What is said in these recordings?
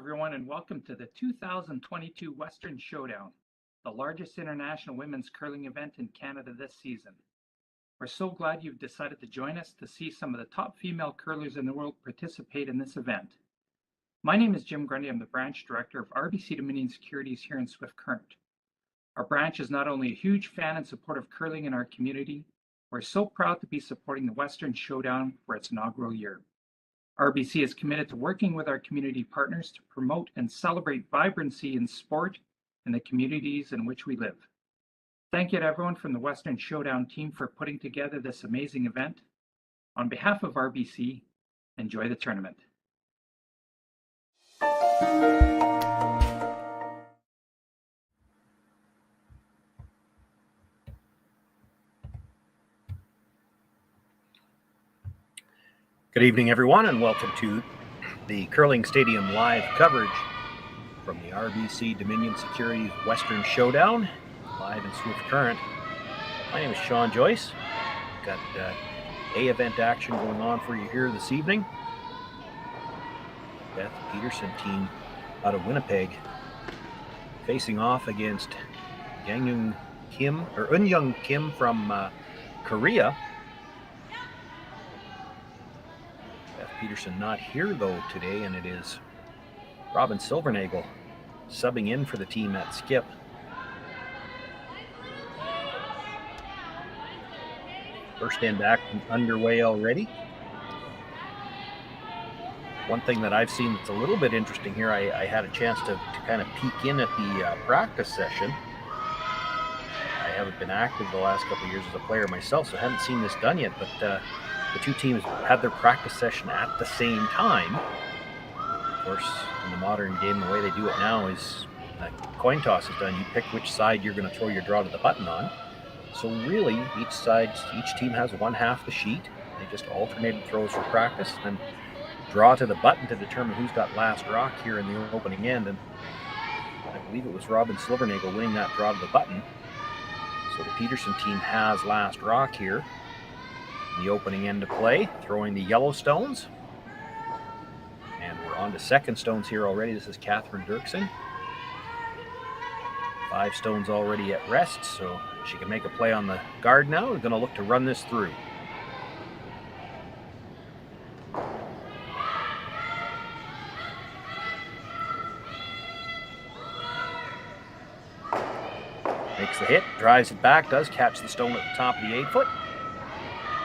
everyone, and welcome to the 2022 Western Showdown, the largest international women's curling event in Canada this season. We're so glad you've decided to join us to see some of the top female curlers in the world participate in this event. My name is Jim Grundy. I'm the branch director of RBC Dominion Securities here in Swift Current. Our branch is not only a huge fan and support of curling in our community, we're so proud to be supporting the Western Showdown for its inaugural year. RBC is committed to working with our community partners to promote and celebrate vibrancy in sport in the communities in which we live. Thank you to everyone from the Western Showdown team for putting together this amazing event. On behalf of RBC, enjoy the tournament. Good evening, everyone, and welcome to the Curling Stadium live coverage from the RBC Dominion Securities Western Showdown, live in Swift Current. My name is Sean Joyce. Got A-event action going on for you here this evening. Beth Peterson team out of Winnipeg facing off against Eunyoung Kim from Korea. Peterson not here though today, and it is Robin Silvernagel subbing in for the team at skip. First end action underway already. One thing that I've seen that's a little bit interesting here, I had a chance to kind of peek in at the practice session. I haven't been active the last couple of years as a player myself, so I haven't seen this done yet, but the two teams had their practice session at the same time. Of course, in the modern game, the way they do it now is coin toss is done. You pick which side you're going to throw your draw to the button on. So really, each team has one half the sheet. They just alternated throws for practice, and then draw to the button to determine who's got last rock here in the opening end. And I believe it was Robin Silvernagel winning that draw to the button. So the Peterson team has last rock here. The opening end of play, throwing the yellow stones. And we're on to second stones here already. This is Catherine Dirksen. 5 stones already at rest, so she can make a play on the guard now. We're going to look to run this through. Makes the hit, drives it back, does catch the stone at the top of the 8-foot.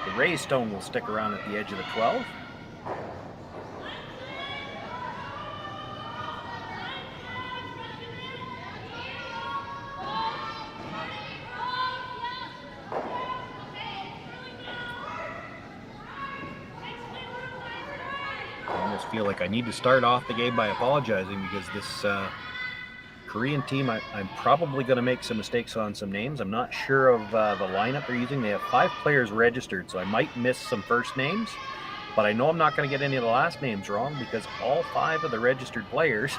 The raised stone will stick around at the edge of the 12. I almost feel like I need to start off the game by apologizing because this Korean team, I'm probably going to make some mistakes on some names. I'm not sure of the lineup they're using. They have 5 players registered, so I might miss some first names, but I know I'm not going to get any of the last names wrong because all 5 of the registered players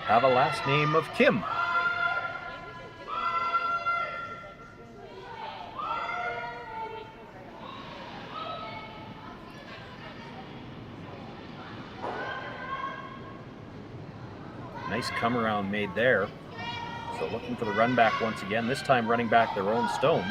have a last name of Kim. Nice come around made there. So looking for the run back once again, this time running back their own stone.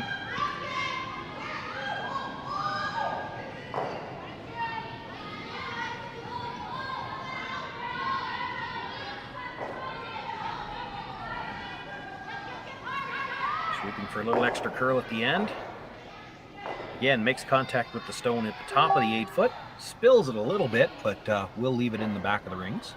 Sweeping for a little extra curl at the end. Again, makes contact with the stone at the top of the 8-foot. Spills it a little bit, but we'll leave it in the back of the rings.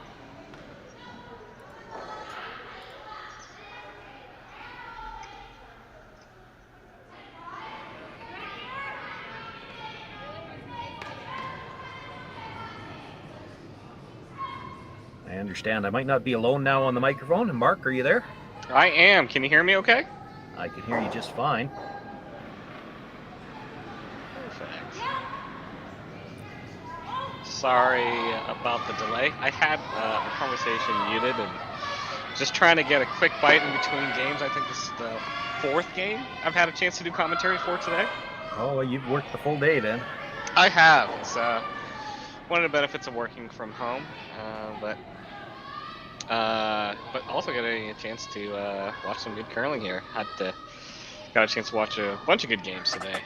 I understand I might not be alone now on the microphone. Mark, are you there? I am. Can you hear me okay? I can hear you just fine. Perfect. Sorry about the delay. I had a conversation muted and just trying to get a quick bite in between games. I think this is the 4th game I've had a chance to do commentary for today. Oh, well, you've worked the full day then. I have. It's one of the benefits of working from home, but But also getting a chance to watch some good curling here. Got a chance to watch a bunch of good games today.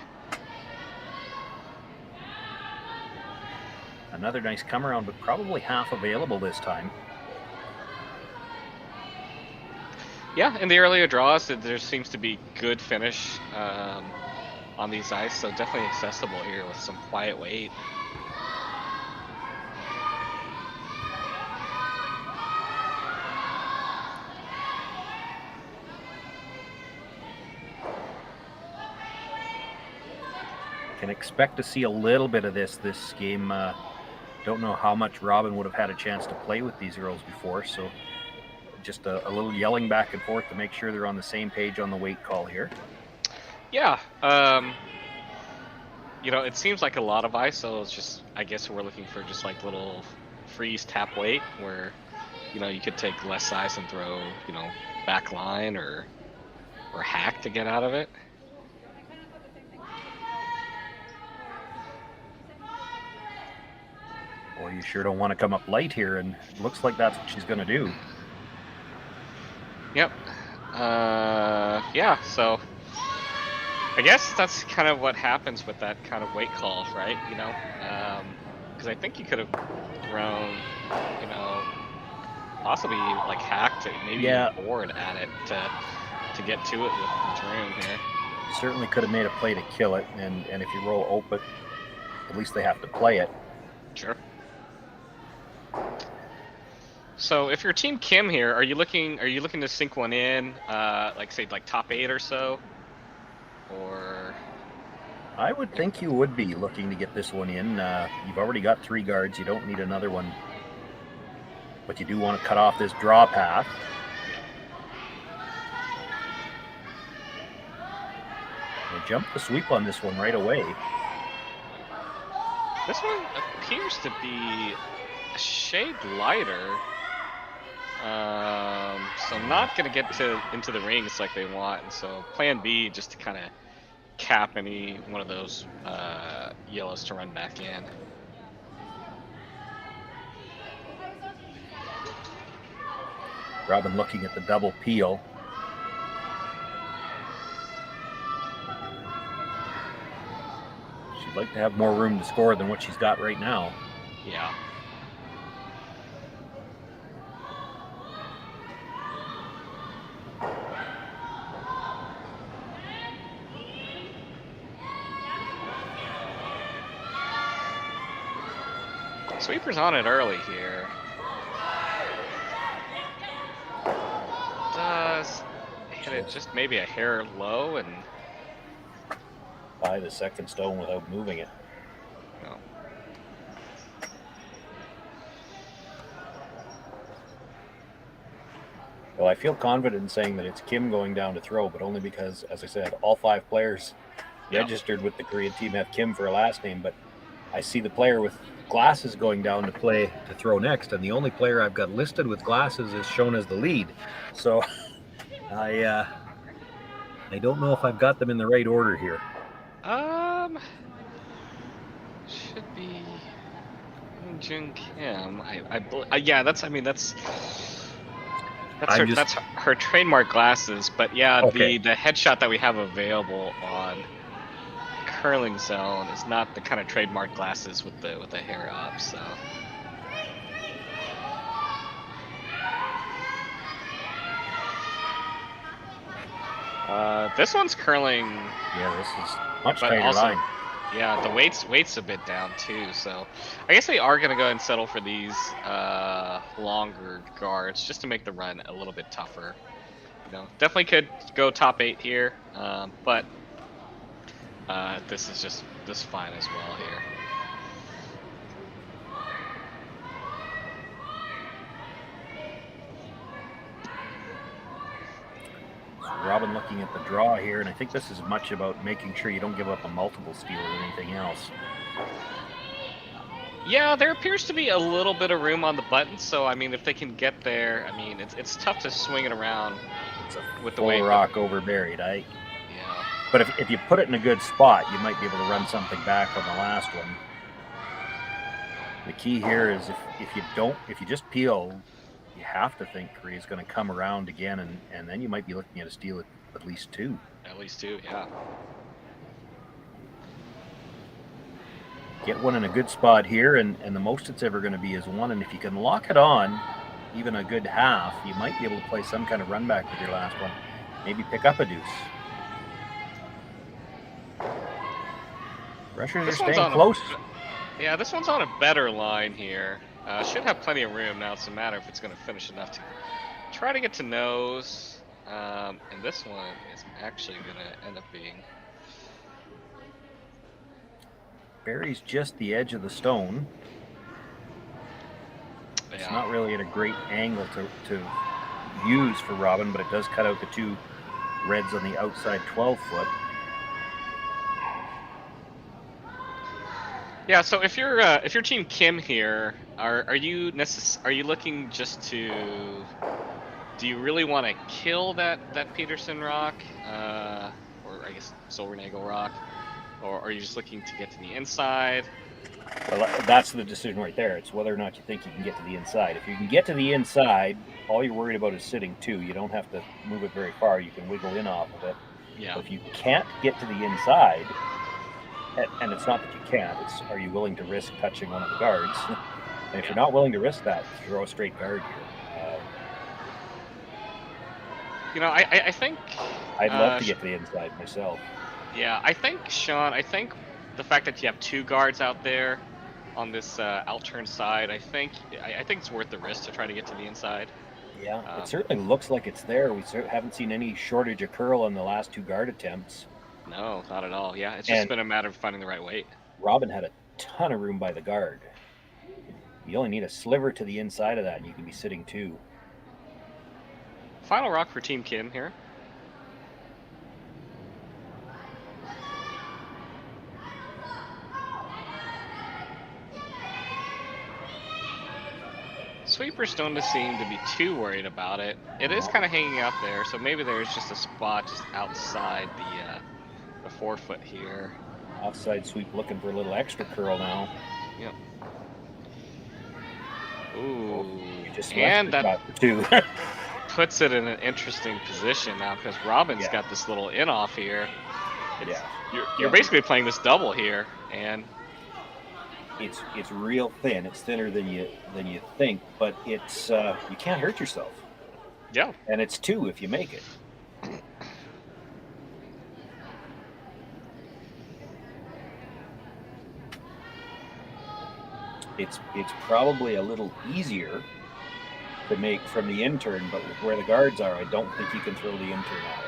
Another nice come around, but probably half available this time. Yeah, in the earlier draws, there seems to be good finish on these ice, so definitely accessible here with some quiet weight. Can expect to see a little bit of this game. Don't know how much Robin would have had a chance to play with these girls before, so just a little yelling back and forth to make sure they're on the same page on the weight call here. Yeah, it seems like a lot of ice, so it's just, I guess we're looking for just like little freeze tap weight where, you could take less ice and throw, back line or hack to get out of it. Or you sure don't want to come up light here, and it looks like that's what she's going to do. Yep. Yeah, so I guess that's kind of what happens with that kind of weight call, right? Because I think you could have thrown, possibly like hacked it, maybe board at it to get to it with room here. Certainly could have made a play to kill it, and if you roll open, at least they have to play it. Sure. So if you're Team Kim here, are you looking to sink one in, like top 8 or so, or? I would think you would be looking to get this one in. You've already got 3 guards. You don't need another one, but you do want to cut off this draw path. They jump the sweep on this one right away. This one appears to be a shade lighter. So I'm not going to get into the rings like they want, and so plan B just to kind of cap any one of those yellows to run back in. Robin looking at the double peel. She'd like to have more room to score than what she's got right now. Yeah. Sweeper's on it early here. Does hit it just maybe a hair low and by the second stone without moving it. No. Well, I feel confident in saying that it's Kim going down to throw, but only because, as I said, all 5 players registered with the Korean team have Kim for a last name, but I see the player with glasses going down to throw next, and the only player I've got listed with glasses is shown as the lead. So I don't know if I've got them in the right order here. Should be Jun Kim. Yeah, that's her trademark glasses, but yeah, okay. The headshot that we have available on Curling Zone is not the kind of trademark glasses with the hair up, so. This one's curling. Yeah, this is much tighter line. Yeah, the weight's a bit down too, so I guess they are gonna go and settle for these longer guards just to make the run a little bit tougher. Definitely could go top 8 here, but this is just fine as well here. Robin looking at the draw here, and I think this is much about making sure you don't give up a multiple steal or anything else. Yeah, there appears to be a little bit of room on the button, so I mean, if they can get there, I mean, it's tough to swing it around with the way rock over buried. Yeah. But if you put it in a good spot, you might be able to run something back on the last one. The key here is if you just peel, you have to think Korea's going to come around again, and then you might be looking at a steal at least 2. At least 2, yeah. Get one in a good spot here, and the most it's ever going to be is 1. And if you can lock it on, even a good half, you might be able to play some kind of run back with your last one. Maybe pick up a deuce. Rushers are staying close. Yeah, this one's on a better line here. Should have plenty of room. Now it's a matter if it's going to finish enough to try to get to nose. And this one is actually going to end up being... Buries just the edge of the stone. It's not really at a great angle to use for Robin, but it does cut out the 2 reds on the outside 12-foot. Yeah, so if you're Team Kim here, are you looking just to? Do you really want to kill that Peterson rock, or I guess Solrenagle rock, or are you just looking to get to the inside? Well, that's the decision right there. It's whether or not you think you can get to the inside. If you can get to the inside, all you're worried about is sitting 2. You don't have to move it very far. You can wiggle in off of it. Yeah. But if you can't get to the inside, and it's not that you can't, it's are you willing to risk touching one of the guards? And if you're not willing to risk that, throw a straight guard here. I think I'd love to get to the inside myself. Yeah, I think, Sean, the fact that you have 2 guards out there on this outturn side, I think it's worth the risk to try to get to the inside. Yeah, it certainly looks like it's there. We haven't seen any shortage of curl in the last 2 guard attempts. No, not at all. Yeah, it's just been a matter of finding the right weight. Robin had a ton of room by the guard. You only need a sliver to the inside of that, and you can be sitting 2. Final rock for Team Kim here. Sweepers don't seem to be too worried about it. It is kind of hanging out there, so maybe there's just a spot just outside the 4-foot here. Offside sweep looking for a little extra curl now. Yep. Ooh. You just and that too. puts it in an interesting position now because Robin's got this little in-off here. You're basically playing this double here, and it's real thin. It's thinner than you think, but it's you can't hurt yourself. Yeah. And it's 2 if you make it. It's probably a little easier to make from the in-turn, but with where the guards are, I don't think you can throw the in-turn at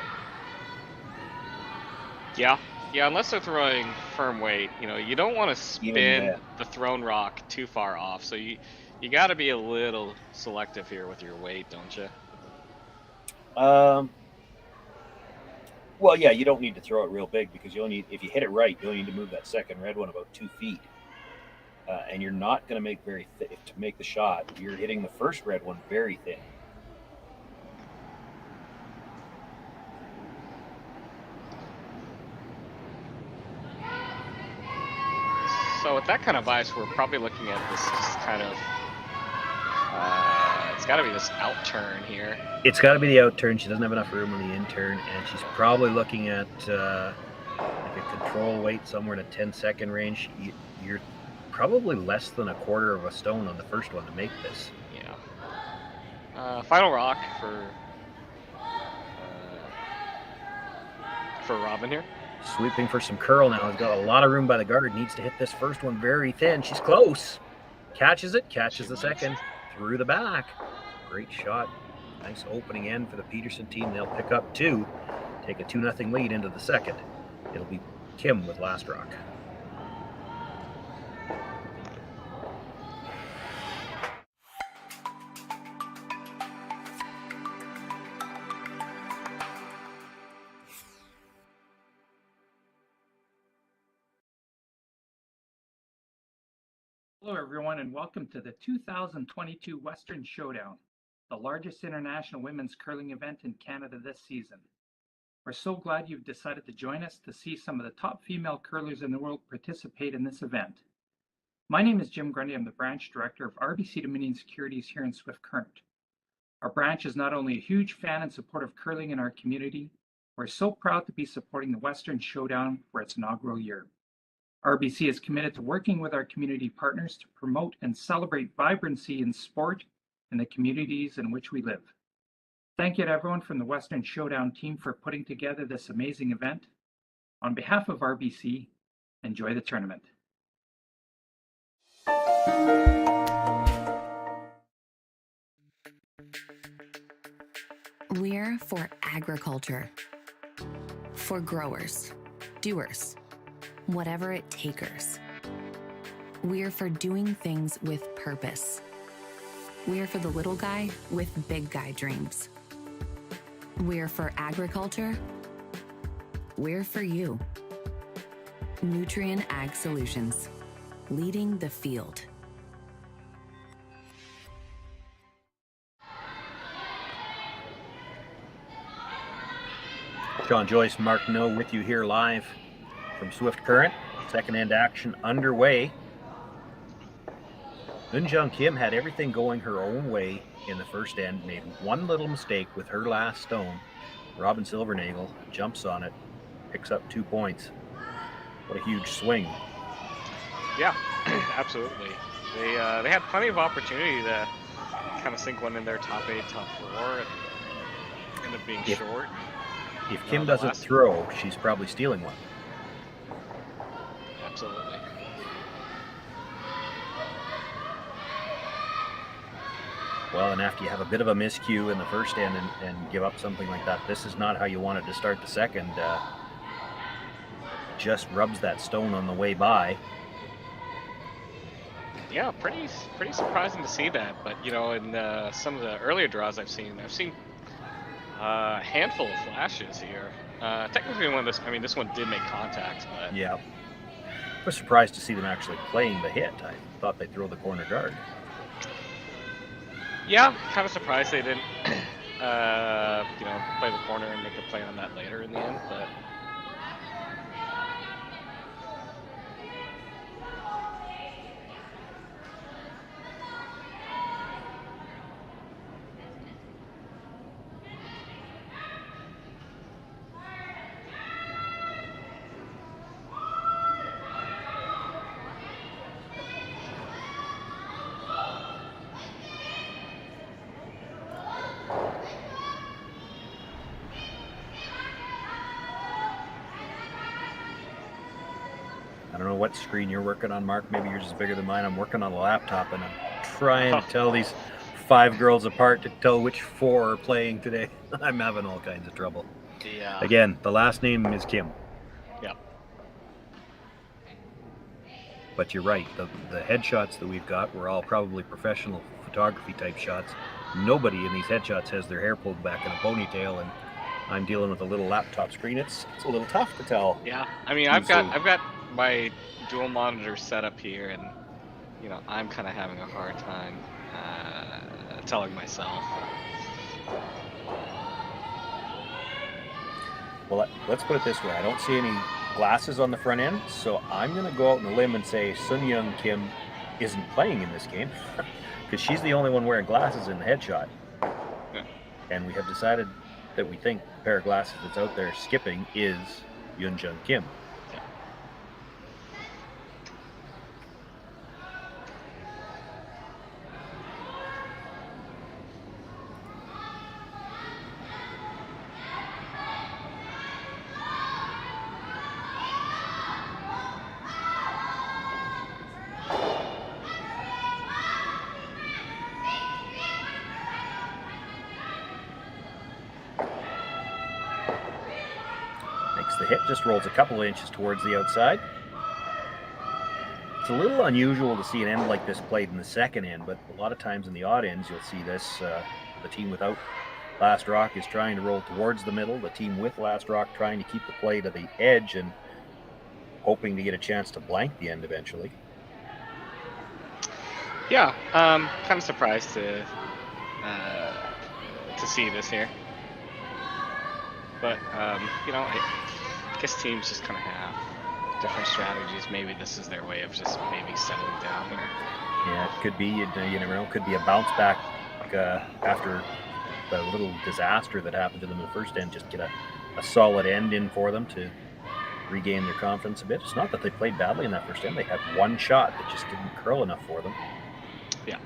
it. Yeah, unless they're throwing firm weight, you don't want to spin the thrown rock too far off. So you got to be a little selective here with your weight, don't you? Well, yeah, you don't need to throw it real big because if you hit it right, you only need to move that second red one about 2 feet. And you're not going to make to make the shot. You're hitting the first red one very thin. So with that kind of bias, we're probably looking at this just kind of. It's got to be this out turn here. It's got to be the out turn. She doesn't have enough room on the in turn, and she's probably looking at like a control weight somewhere in a 10-second range. You're probably less than a quarter of a stone on the first one to make this. Yeah. Final rock for Robin here. Sweeping for some curl now. Has got a lot of room by the guard. Needs to hit this first one very thin. She's close. Catches it. Catches the second. Through the back. Great shot. Nice opening end for the Peterson team. They'll pick up 2. Take a 2-0 lead into the second. It'll be Kim with last rock. Hello everyone and welcome to the 2022 Western Showdown, the largest international women's curling event in Canada this season. We're so glad you've decided to join us to see some of the top female curlers in the world participate in this event. My name is Jim Grundy. I'm the branch director of RBC Dominion Securities here in Swift Current. Our branch is not only a huge fan and supporter of curling in our community, we're so proud to be supporting the Western Showdown for its inaugural year. RBC is committed to working with our community partners to promote and celebrate vibrancy in sport in the communities in which we live. Thank you to everyone from the Western Showdown team for putting together this amazing event. On behalf of RBC, enjoy the tournament. We're for agriculture, for growers, doers, whatever it takers. We're for doing things with purpose. We're for the little guy with big guy dreams. We're for agriculture. We're for you. Nutrien Ag Solutions, leading the field. Sean Joyce, Mark No with you here live from Swift Current. Second end action underway. Eunjung Kim had everything going her own way in the first end, made one little mistake with her last stone. Robin Silvernagel jumps on it, picks up 2 points. What a huge swing. Yeah, absolutely. They had plenty of opportunity to kind of sink one in their top 8, top 4, and end up being short. If Kim doesn't throw, she's probably stealing one. Absolutely. Well, and after you have a bit of a miscue in the first end and give up something like that, this is not how you wanted to start the second. Just rubs that stone on the way by. Yeah, pretty surprising to see that. But you know, in some of the earlier draws I've seen a handful of flashes here. Technically, this one did make contact, but yeah, I was surprised to see them actually playing the hit. I thought they'd throw the corner guard. Yeah, kind of surprised they didn't, play the corner and make a play on that later in the end. But I don't know what screen you're working on, Mark. Maybe yours is bigger than mine. I'm working on a laptop, and I'm trying to tell these 5 girls apart to tell which 4 are playing today. I'm having all kinds of trouble. yeah. Again, the last name is Kim. Yep. But you're right. The headshots that we've got were all probably professional photography type shots. Nobody in these headshots has their hair pulled back in a ponytail, and I'm dealing with a little laptop screen. It's a little tough to tell. Yeah. I mean, I've got my dual monitor set up here, and I'm kind of having a hard time telling myself. Well, let's put it this way. I don't see any glasses on the front end, so I'm going to go out on a limb and say Sun Young Kim isn't playing in this game because she's the only one wearing glasses in the headshot. Yeah. And we have decided that we think the pair of glasses that's out there skipping is Eunjung Kim. The hit just rolls a couple of inches towards the outside. It's a little unusual to see an end like this played in the second end, but a lot of times in the odd ends you'll see this. The team without last rock is trying to roll towards the middle. The team with last rock trying to keep the play to the edge and hoping to get a chance to blank the end eventually. Yeah, kind of surprised to see this here. But, I guess teams just kind of have different strategies. Maybe this is their way of just maybe settling down here. Yeah, it could be. You never know. It could be a bounce back after the little disaster that happened to them in the first end, just get a solid end in for them to regain their confidence a bit. It's not that they played badly in that first end. They had one shot that just didn't curl enough for them. Yeah.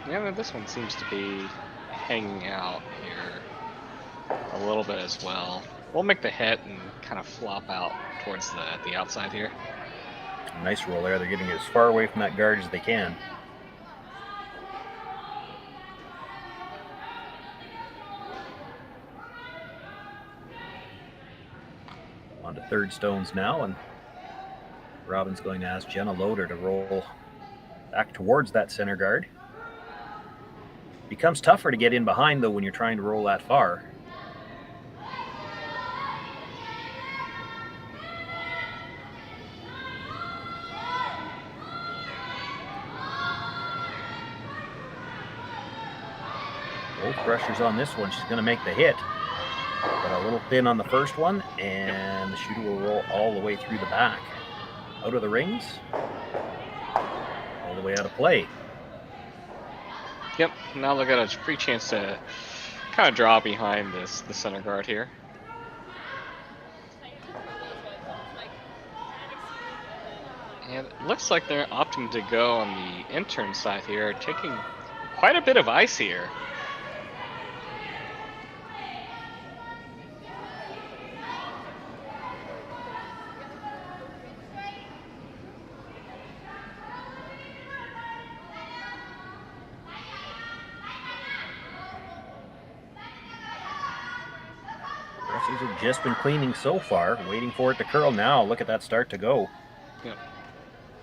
Yeah, this one seems to be hanging out here a little bit as well. We'll make the hit and kind of flop out towards the outside here. Nice roll there. They're getting as far away from that guard as they can. On to third stones now, and Robin's going to ask Jenna Loader to roll back towards that center guard. Becomes tougher to get in behind, though, when you're trying to roll that far. Both pressures on this one. She's going to make the hit, but a little thin on the first one, and the shooter will roll all the way through the back. Out of the rings, all the way out of play. Yep, now they've got a free chance to kind of draw behind the center guard here. And it looks like they're opting to go on the intern side here, taking quite a bit of ice here. Russians have just been cleaning so far, waiting for it to curl now. Look at that start to go. Yep.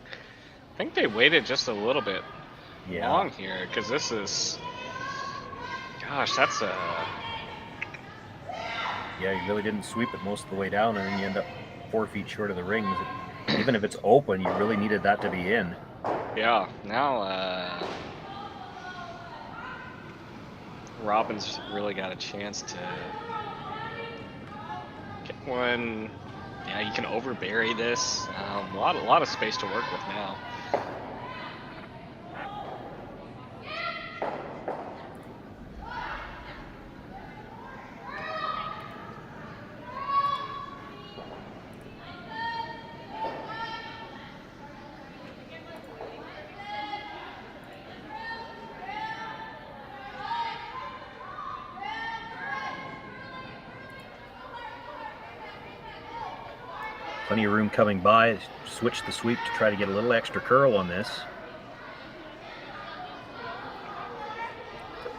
I think they waited just a little bit long here, because this is, gosh, that's a... Yeah, you really didn't sweep it most of the way down, and then you end up 4 feet short of the rings. Even if it's open, you really needed that to be in. Yeah, now Robin's really got a chance to get one. Yeah, you can overbury this. A lot of space to work with now. Plenty of room coming by. Switch the sweep to try to get a little extra curl on this.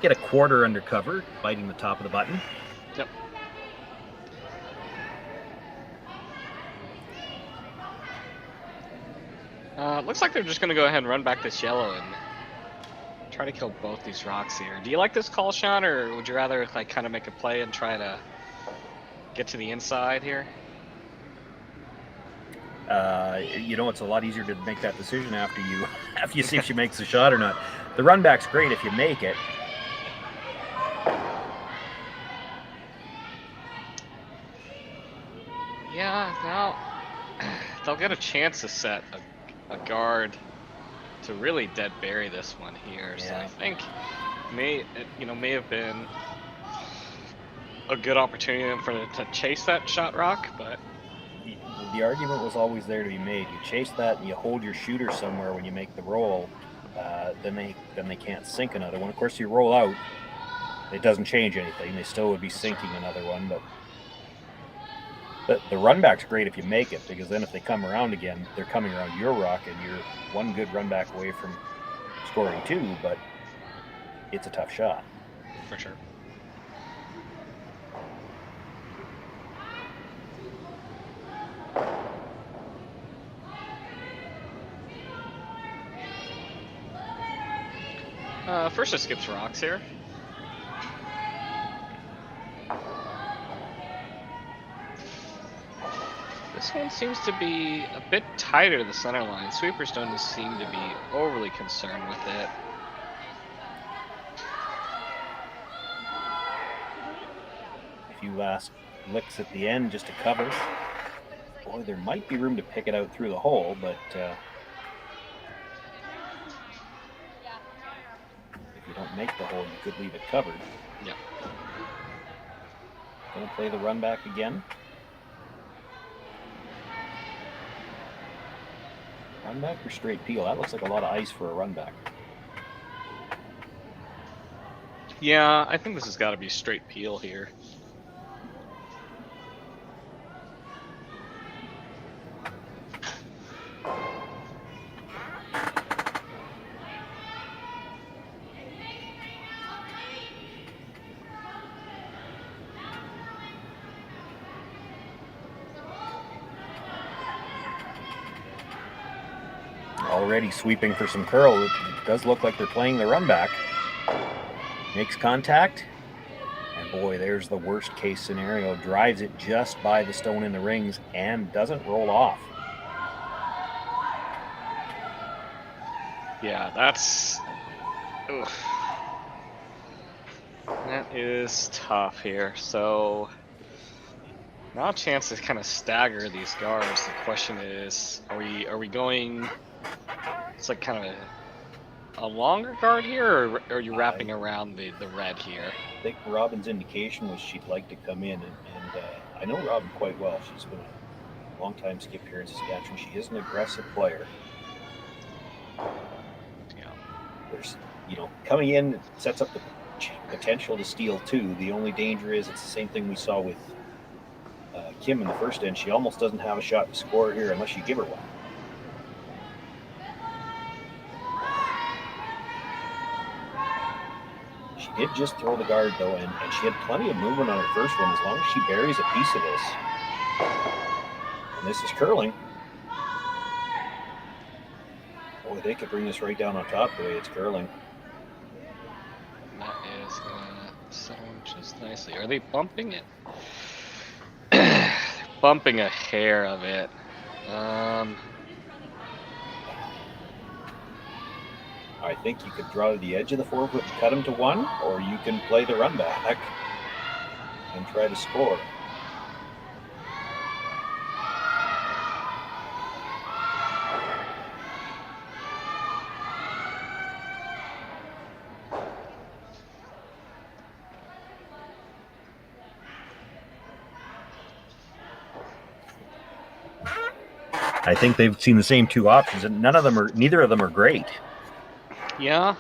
Get a quarter under cover, biting the top of the button. Yep. Looks like they're just going to go ahead and run back this yellow and try to kill both these rocks here. Do you like this call, Sean, or would you rather like kind of make a play and try to get to the inside here? You know, it's a lot easier to make that decision after you see if she makes the shot or not. The run back's great if you make it. Yeah, now they'll get a chance to set a guard to really dead bury this one here. So I think may have been a good opportunity for them to chase that shot rock, but the argument was always there to be made. You chase that and you hold your shooter somewhere when you make the roll, then they can't sink another one. Of course, you roll out, it doesn't change anything. They still would be sinking another one, but the run back's great if you make it, because then if they come around again, they're coming around your rock, and you're one good run back away from scoring two, but it's a tough shot. For sure. First it skips rocks here. This one seems to be a bit tighter to the center line. Sweepers don't seem to be overly concerned with it. If you ask licks at the end just to cover. Boy, there might be room to pick it out through the hole, but if you don't make the hole, you could leave it covered. Yeah. Gonna play the run back again. Run back or straight peel? That looks like a lot of ice for a run back. Yeah, I think this has got to be straight peel here. Already sweeping for some curl. It does look like they're playing the run back. Makes contact. And boy, there's the worst case scenario. Drives it just by the stone in the rings and doesn't roll off. Yeah, that's... Oof. That is tough here. So now a chance to kind of stagger these guards. The question is, are we going... It's like kind of a longer guard here, or are you wrapping around the red here? I think Robin's indication was she'd like to come in, and I know Robin quite well. She's been a long-time skip here in Saskatchewan. She is an aggressive player. Yeah. There's, coming in, it sets up the potential to steal too. The only danger is it's the same thing we saw with Kim in the first end. She almost doesn't have a shot to score here unless you give her one. She did just throw the guard though, and she had plenty of movement on her first one as long as she buries a piece of this. And this is curling. Boy, they could bring this right down on top the way it's curling. That is gonna settle just nicely. Are they bumping it? They're bumping a hair of it. I think you could draw to the edge of the 4-foot and cut him to 1, or you can play the run back and try to score. I think they've seen the same two options, and neither of them are great. Yeah.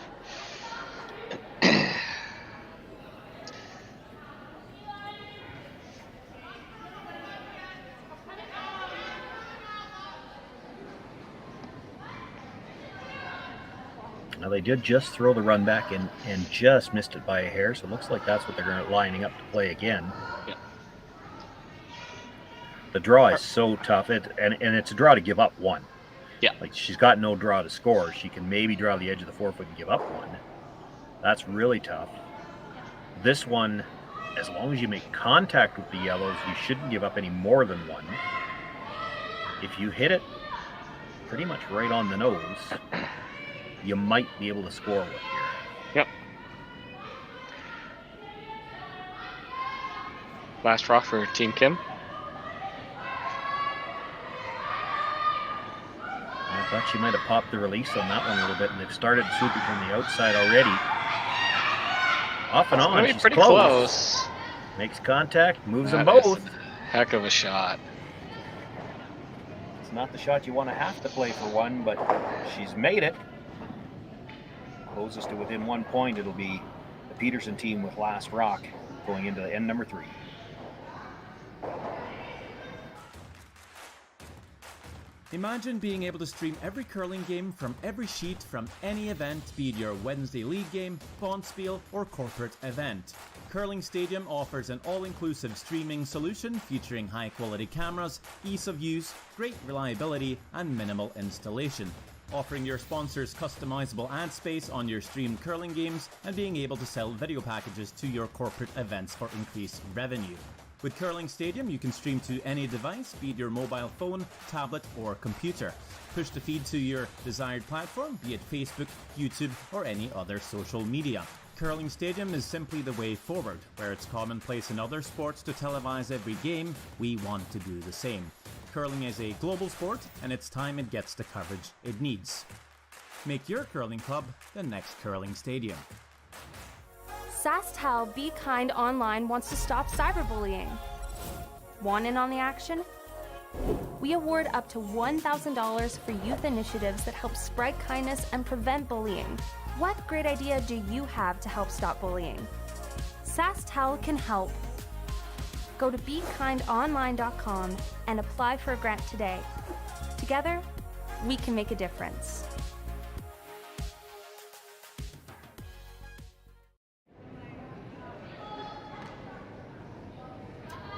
Now they did just throw the run back and just missed it by a hair, so it looks like that's what they're lining up to play again. Yeah. The draw is so tough, and it's a draw to give up 1. Yeah. Like, she's got no draw to score. She can maybe draw the edge of the 4-foot and give up 1. That's really tough. This one, as long as you make contact with the yellows, you shouldn't give up any more than 1. If you hit it pretty much right on the nose, you might be able to score with here. Yep. Last draw for Team Kim. I thought she might have popped the release on that one a little bit, and they've started swooping from the outside already. Off and on, she's pretty close. Makes contact, moves them That is both. a heck of a shot. It's not the shot you want to have to play for 1, but she's made it. Closest to within 1 point, it'll be the Peterson team with last rock going into end number 3. Imagine being able to stream every curling game from every sheet from any event, be it your Wednesday league game, bonspiel, or corporate event. Curling Stadium offers an all-inclusive streaming solution featuring high-quality cameras, ease of use, great reliability, and minimal installation. Offering your sponsors customizable ad space on your streamed curling games and being able to sell video packages to your corporate events for increased revenue. With Curling Stadium, you can stream to any device, be it your mobile phone, tablet, or computer. Push the feed to your desired platform, be it Facebook, YouTube, or any other social media. Curling Stadium is simply the way forward. Where it's commonplace in other sports to televise every game, we want to do the same. Curling is a global sport, and it's time it gets the coverage it needs. Make your curling club the next Curling Stadium. SaskTel Be Kind Online wants to stop cyberbullying. Want in on the action? We award up to $1,000 for youth initiatives that help spread kindness and prevent bullying. What great idea do you have to help stop bullying? SaskTel can help. Go to BeKindOnline.com and apply for a grant today. Together, we can make a difference.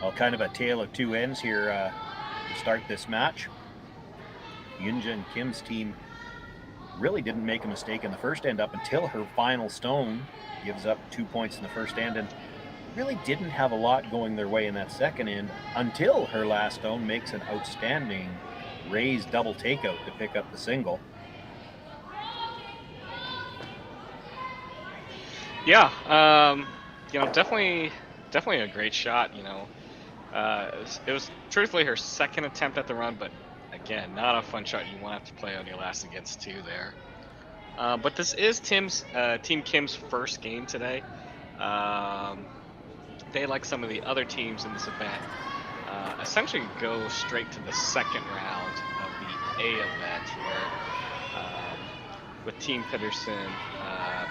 Well, kind of a tale of two ends here to start this match. Yunja and Kim's team really didn't make a mistake in the first end up until her final stone gives up 2 points in the first end, and really didn't have a lot going their way in that second end until her last stone makes an outstanding raised double takeout to pick up the single. Yeah, definitely a great shot. It was truthfully her second attempt at the run, but again, not a fun shot you want to have to play on your last against two there. But this is Team Kim's first game today. They, like some of the other teams in this event, essentially go straight to the second round of the A event here, with Team Peterson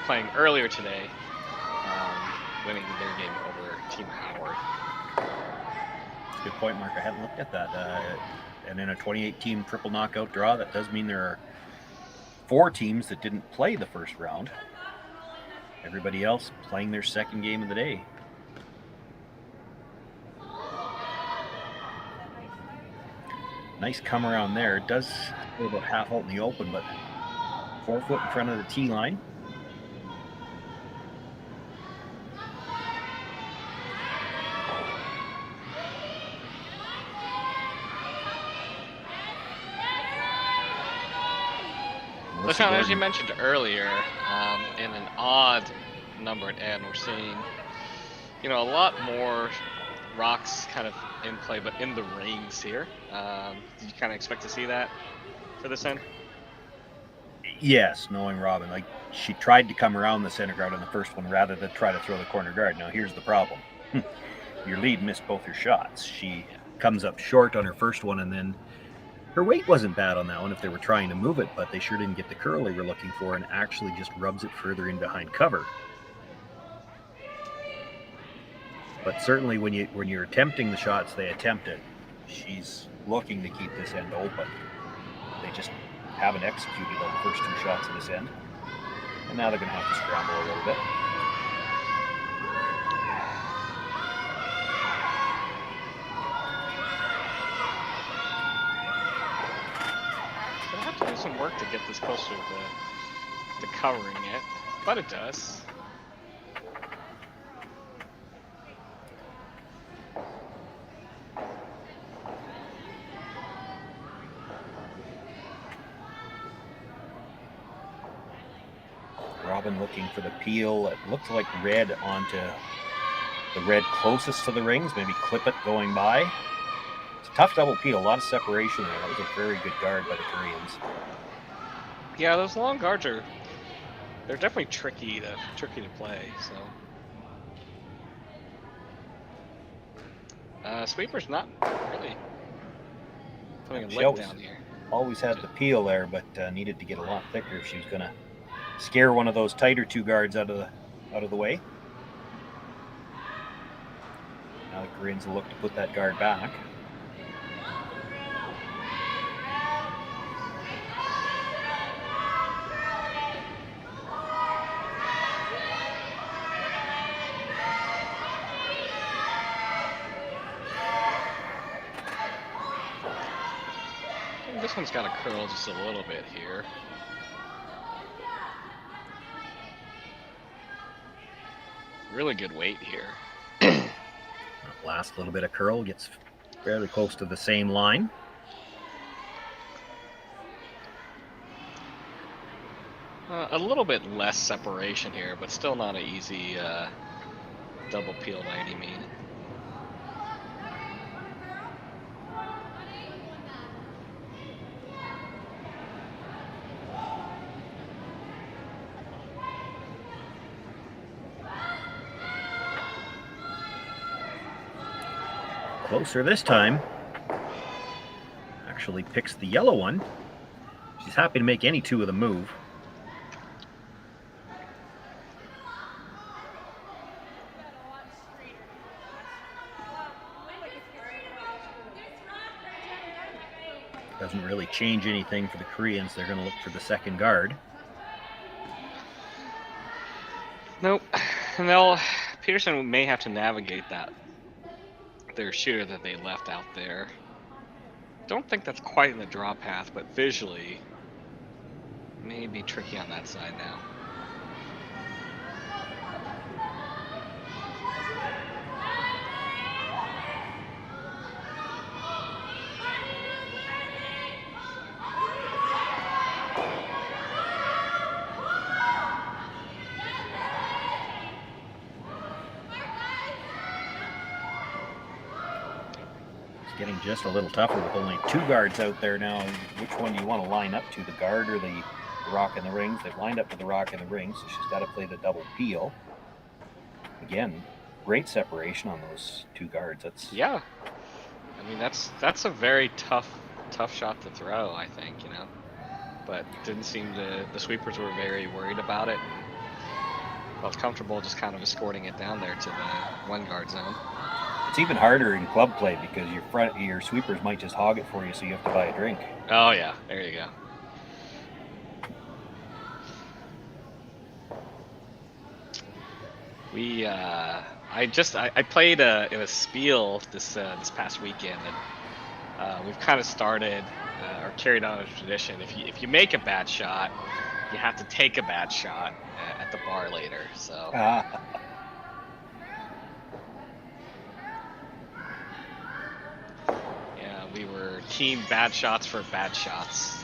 playing earlier today, winning their game over Team Howard. That's a good point, Mark. I hadn't looked at that. And in a 28-team triple knockout draw, that does mean there are 4 teams that didn't play the first round. Everybody else playing their second game of the day. Nice come around there. It does go about half out in the open, but 4 foot in front of the tee line. So, Sean, as you mentioned earlier, in an odd numbered end, we're seeing, a lot more rocks kind of in play, but in the rings here. Did you kind of expect to see that for this end? Yes, knowing Robin, she tried to come around the center guard on the first one rather than try to throw the corner guard. Now here's the problem. Your lead missed both her shots. She comes up short on her first one, and then her weight wasn't bad on that one if they were trying to move it, but they sure didn't get the curl they were looking for, and actually just rubs it further in behind cover. But certainly when you're attempting the shots they attempted, she's looking to keep this end open. They just haven't executed on the first 2 shots of this end, and now they're going to have to scramble a little bit. Gonna have to do some work to get this closer to covering it, but it does. Robin looking for the peel. It looked like red onto the red closest to the rings, maybe clip it going by. It's a tough double peel, a lot of separation there. That was a very good guard by the Koreans. Yeah, those long guards they're definitely tricky to play. So Sweeper's not really putting a leg down here. Always had the peel there, but needed to get a lot thicker if she was going to scare one of those tighter 2 guards out of the way. Now the Koreans will look to put that guard back. This one's got to curl just a little bit here. Really good weight here. Last little bit of curl gets fairly close to the same line. A little bit less separation here, but still not an easy double peel by any means. Closer this time. Actually picks the yellow one. She's happy to make any two of them move. Doesn't really change anything for the Koreans. They're going to look for the second guard. Nope. And Peterson may have to navigate that. Their shooter that they left out there. Don't think that's quite in the draw path, but visually may be tricky on that side now. Getting just a little tougher with only two guards out there now. Which one do you want to line up to, the guard or the rock in the rings? They've lined up to the rock in the rings, so she's got to play the double peel. Again, great separation on those two guards. Yeah. I mean, that's a very tough shot to throw, I think, you know. But didn't seem the sweepers were very worried about it. Felt comfortable just kind of escorting it down there to the one guard zone. It's even harder in club play because your sweepers might just hog it for you, so you have to buy a drink. Oh yeah, there you go. I played in a spiel this past weekend, and we've kind of started or carried on a tradition. If you make a bad shot, you have to take a bad shot at the bar later. So. We were team bad shots for bad shots.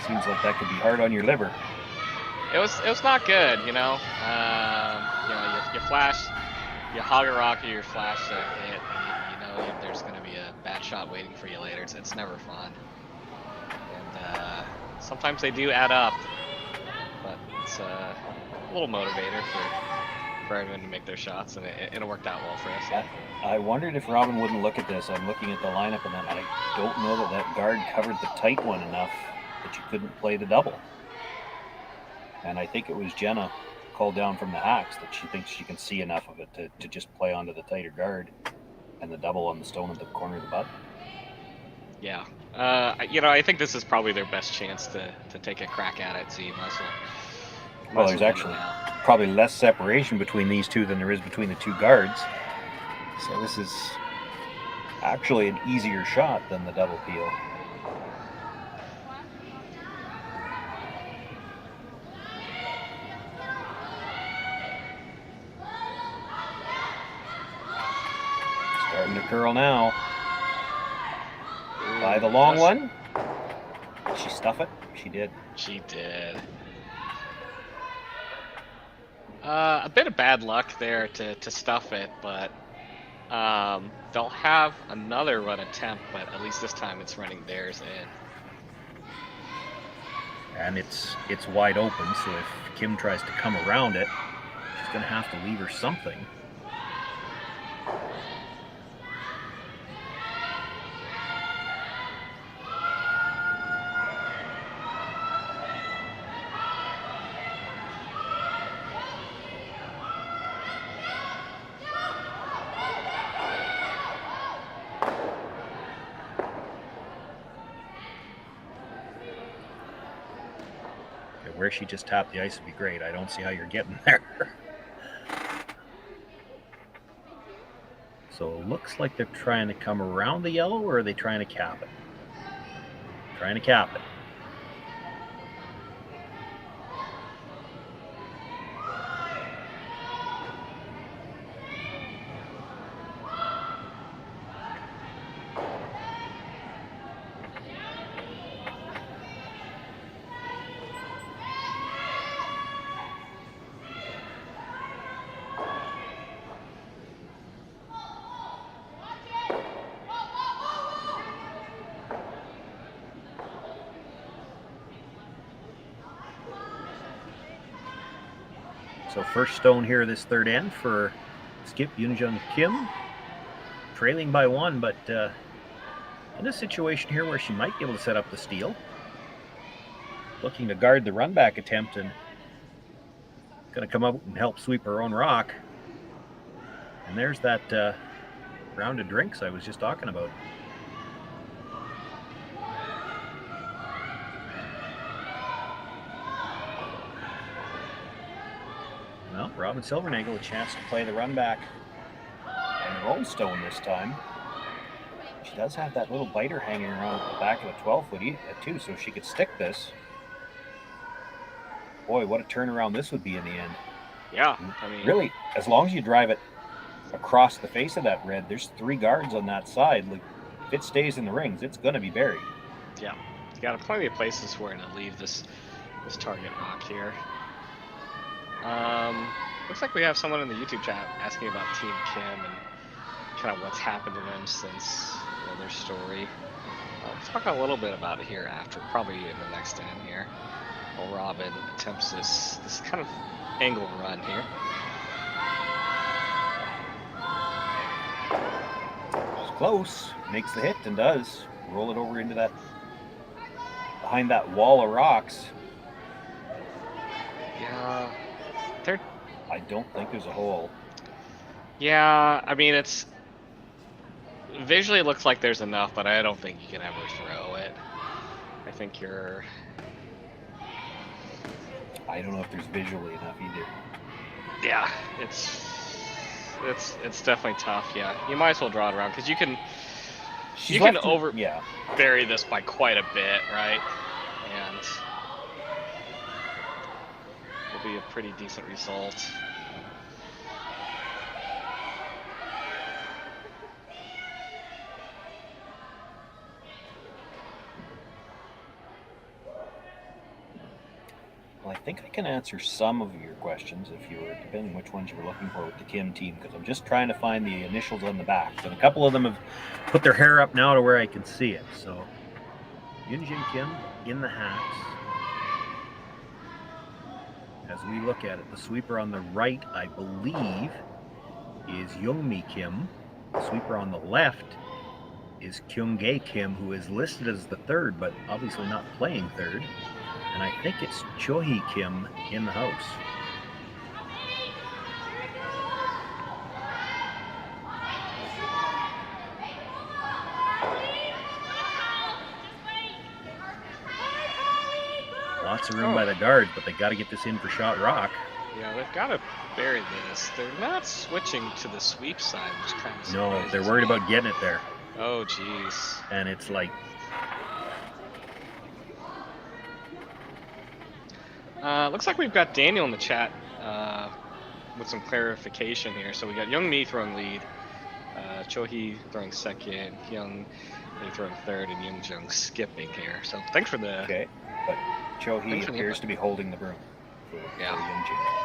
Seems like that could be hard on your liver. It was not good, you know. You flash, you hog a rock or you flash a hit, and you know there's going to be a bad shot waiting for you later. It's never fun. And sometimes they do add up, but it's a little motivator for everyone to make their shots, and it worked out well for us. Yeah. I wondered if Robin wouldn't look at this. I'm looking at the lineup, and then I don't know that guard covered the tight one enough that you couldn't play the double. And I think it was Jenna called down from the hacks that she thinks she can see enough of it to just play onto the tighter guard and the double on the stone at the corner of the butt. Yeah. I think this is probably their best chance to take a crack at it. See, well, there's actually probably less separation between these two than there is between the two guards. So this is actually an easier shot than the double peel. Starting to curl now. By the long one. Did she stuff it? She did. She did. A bit of bad luck there to stuff it, but they'll have another run attempt, but at least this time it's running theirs in. And it's wide open, so if Kim tries to come around it, she's going to have to leave her something. Where she just tapped the ice would be great. I don't see how you're getting there. So it looks like they're trying to come around the yellow, or are they trying to cap it? Trying to cap it. So first stone here this third end for Skip Yoonjung Kim. Trailing by 1, but in a situation here where she might be able to set up the steal. Looking to guard the run back attempt and going to come up and help sweep her own rock. And there's that round of drinks I was just talking about. Well, Robin Silvernagel a chance to play the run back on her own stone this time. She does have that little biter hanging around the back of the 12-foot too, so she could stick this. Boy, what a turnaround this would be in the end. Yeah, I mean, really, as long as you drive it across the face of that red, there's 3 guards on that side. Like, if it stays in the rings, it's going to be buried. Yeah, you got plenty of places where to leave this target rock here. Looks like we have someone in the YouTube chat asking about Team Kim and kind of what's happened to them since their story. We'll talk a little bit about it here after, probably in the next end here. While Robin attempts this kind of angle run here. It's close, makes the hit and does roll it over into that, behind that wall of rocks. Yeah, I don't think there's a hole. Yeah, I mean, it's visually it looks like there's enough, but I don't think you can ever throw it. I think you're... I don't know if there's visually enough either. Yeah, it's definitely tough. Yeah, you might as well draw it around because you can bury this by quite a bit, right? And it'll be a pretty decent result. Well, I think I can answer some of your questions if you were, depending which ones you were looking for with the Kim team, because I'm just trying to find the initials on the backs. And a couple of them have put their hair up now to where I can see it. So, Yoonjin Kim in the hats. As we look at it, the sweeper on the right, I believe, is Youngmi Kim. The sweeper on the left is Kyunggae Kim, who is listed as the third, but obviously not playing third. And I think it's Chohee Kim in the house. Lots of room by the guards, but they got to get this in for shot rock. Yeah, they've got to bury this. They're not switching to the sweep side, which kind of No, they're worried about getting it there. Oh, jeez. And it's like... Looks like we've got Daniel in the chat with some clarification here. So we got Youngmi throwing lead, Chohee throwing second, Hyung throwing third, and Yoongjung skipping here. So thanks for the... Okay, but Chohee appears to be holding the broom for Yoongjung.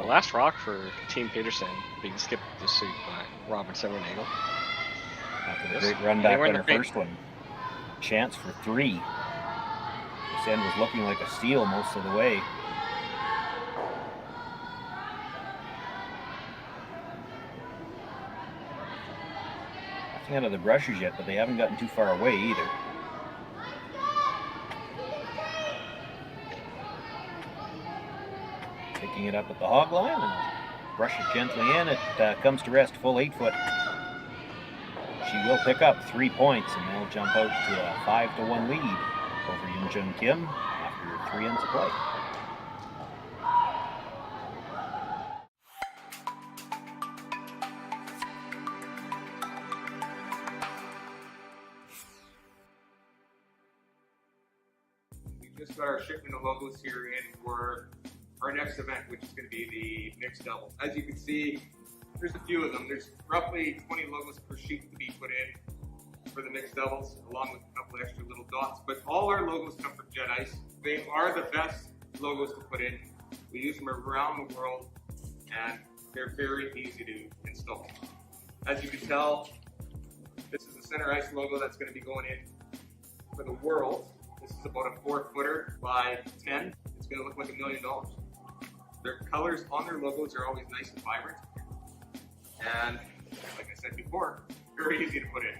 Last rock for Team Peterson being skipped this sweep by Robin Silvernagel. After the great run back on her first one. Chance for 3. This end was looking like a steal most of the way. Nothing out of the brushes yet, but they haven't gotten too far away either. Picking it up at the hog line and brush it gently in. It comes to rest full 8 foot. She will pick up 3 points and they'll jump out to a 5-1 lead over Yoonjung Kim after 3 ends of play. We just got our shipment of logos here in for our next event, which is going to be the mixed double. As you can see, there's a few of them. There's roughly 20 logos per sheet to be put in for the mixed doubles, along with a couple extra little dots. But all our logos come from Jet Ice. They are the best logos to put in. We use them around the world, and they're very easy to install. As you can tell, this is the Center Ice logo that's going to be going in for the world. This is about a 4-footer by 10. It's going to look like $1 million. Their colors on their logos are always nice and vibrant. And like I said before, very easy to put in.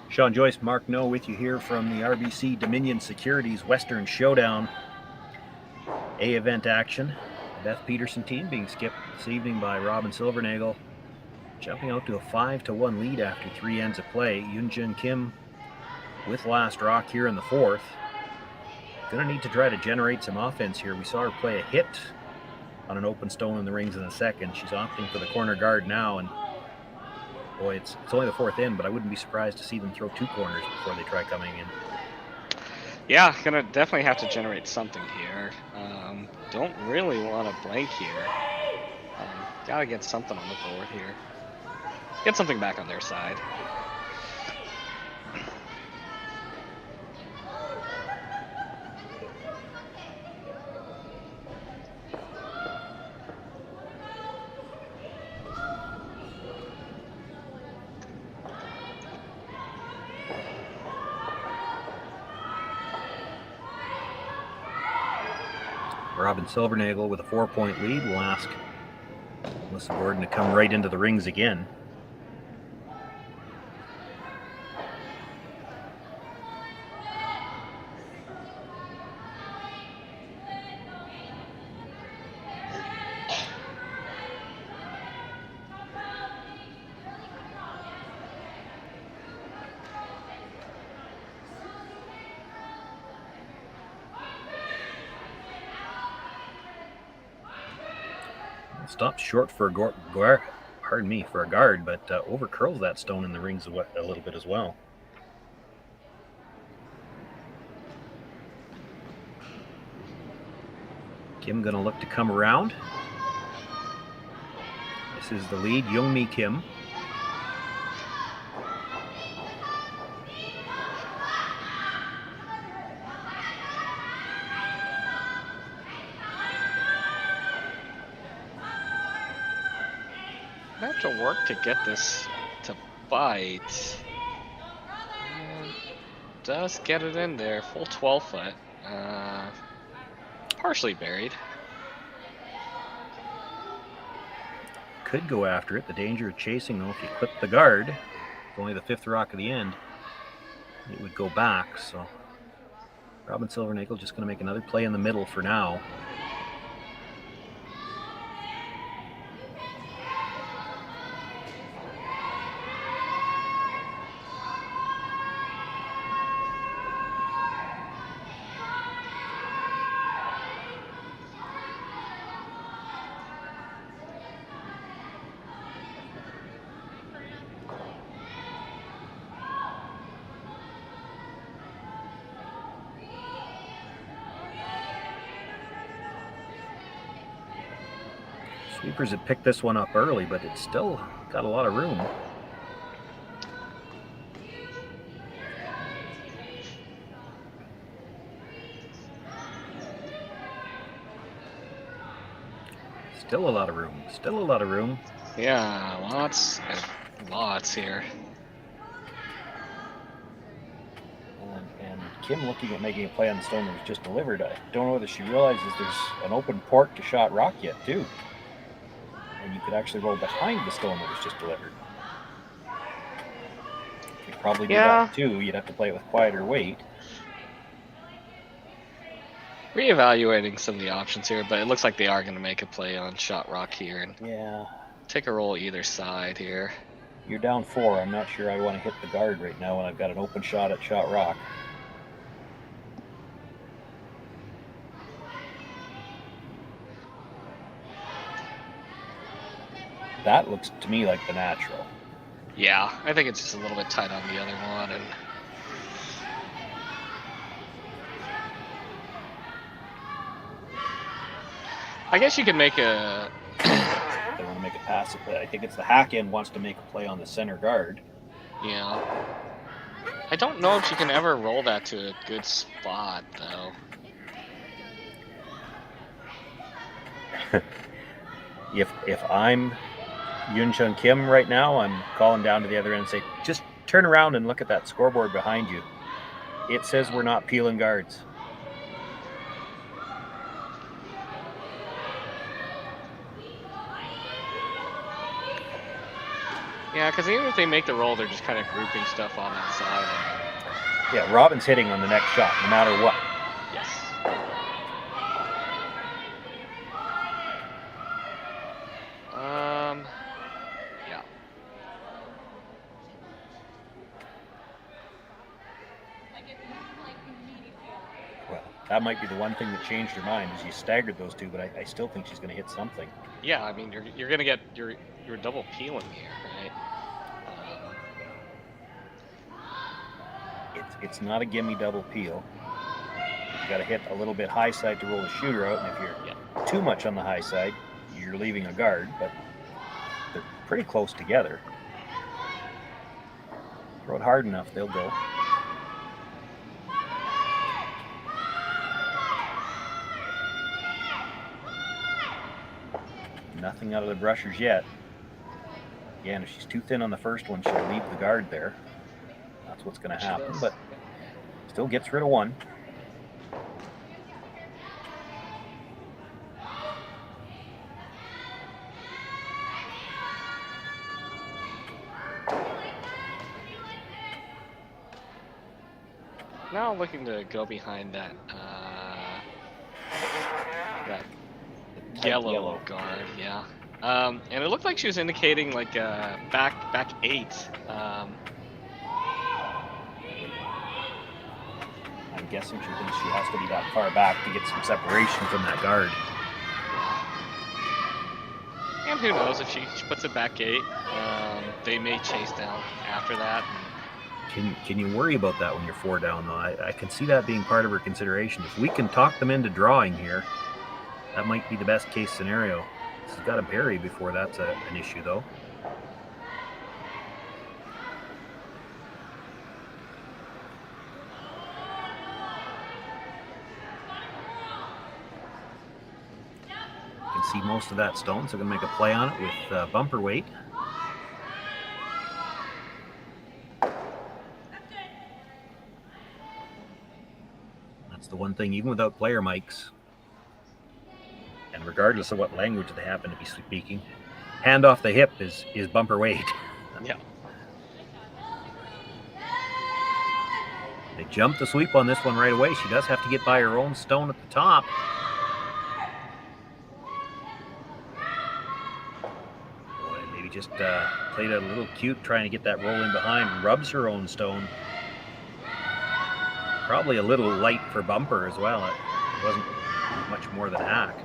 Sean Joyce, Mark No with you here from the RBC Dominion Securities Western Showdown A event action. Beth Peterson team being skipped this evening by Robin Silvernagel, jumping out to a 5-1 lead after 3 ends of play. Yoonjun Kim with last rock here in the 4th. Gonna need to try to generate some offense here. We saw her play a hit on an open stone in the rings in the 2nd. She's opting for the corner guard now, and boy, it's only the 4th in, but I wouldn't be surprised to see them throw 2 corners before they try coming in. Yeah, gonna definitely have to generate something here. Don't really want to blank here. Gotta get something on the board here. Get something back on their side. Robin Silvernagel with a 4-point lead will ask Melissa Gordon to come right into the rings again. Stops short for a guard, but over curls that stone in the rings a little bit as well. Kim gonna look to come around. This is the lead, Youngmi Kim. I have to work to get this to bite. Does get it in there, full 12 foot. Partially buried. Could go after it. The danger of chasing, though, if you clip the guard, it's only the 5th rock of the end, it would go back. So Robin Silvernagel just going to make another play in the middle for now. Sweepers had picked this one up early, but it's still got a lot of room. Still a lot of room. Still a lot of room. Yeah, lots and lots here. And Kim looking at making a play on the stone that was just delivered. I don't know whether she realizes there's an open port to shot rock yet, too. And you could actually roll behind the stone that was just delivered. You could probably do that too. You'd have to play it with quieter weight. Reevaluating some of the options here, but it looks like they are going to make a play on shot rock here and take a roll either side here. You're down 4. I'm not sure I want to hit the guard right now when I've got an open shot at shot rock. That looks to me like the natural. Yeah, I think it's just a little bit tight on the other one. And I guess you could make a... They want to make a pass. I think it's the hack end wants to make a play on the center guard. Yeah. I don't know if you can ever roll that to a good spot, though. If I'm Yun Chun Kim right now, I'm calling down to the other end and say, just turn around and look at that scoreboard behind you. It says we're not peeling guards. Yeah, because even if they make the roll, they're just kind of grouping stuff on that side. Yeah, Robin's hitting on the next shot, no matter what. Yes. Yeah. Well, that might be the one thing that changed her mind is you staggered those two, but I still think she's going to hit something. Yeah, I mean, you're going to get your double peeling here, right? It's not a gimme double peel. You got to hit a little bit high side to roll the shooter out, and if you're too much on the high side, you're leaving a guard, but they're pretty close together. Throw it hard enough, they'll go. Nothing out of the brushers yet. Again, if she's too thin on the first one, she'll leave the guard there. That's what's going to happen, but still gets rid of one. Now looking to go behind that yellow guard, yeah. And it looked like she was indicating like back 8. I'm guessing she thinks she has to be that far back to get some separation from that guard. And who knows, if she puts it back 8, they may chase down after that. Can you worry about that when you're 4 down, though? I can see that being part of her consideration. If we can talk them into drawing here, that might be the best case scenario. This has got to bury before that's an issue, though. You can see most of that stone, so I'm going to make a play on it with bumper weight. That's the one thing, even without player mics, and regardless of what language they happen to be speaking, hand off the hip is bumper weight. Yeah. They jump the sweep on this one right away. She does have to get by her own stone at the top. Boy, maybe just played it a little cute trying to get that roll in behind. Rubs her own stone. Probably a little light for bumper as well. It wasn't much more than hack.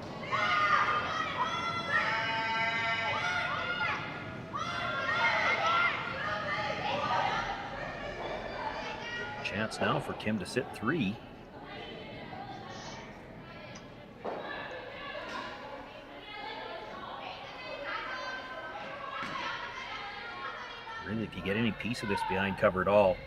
Chance now for Kim to sit 3. Really, if you get any piece of this behind cover at all,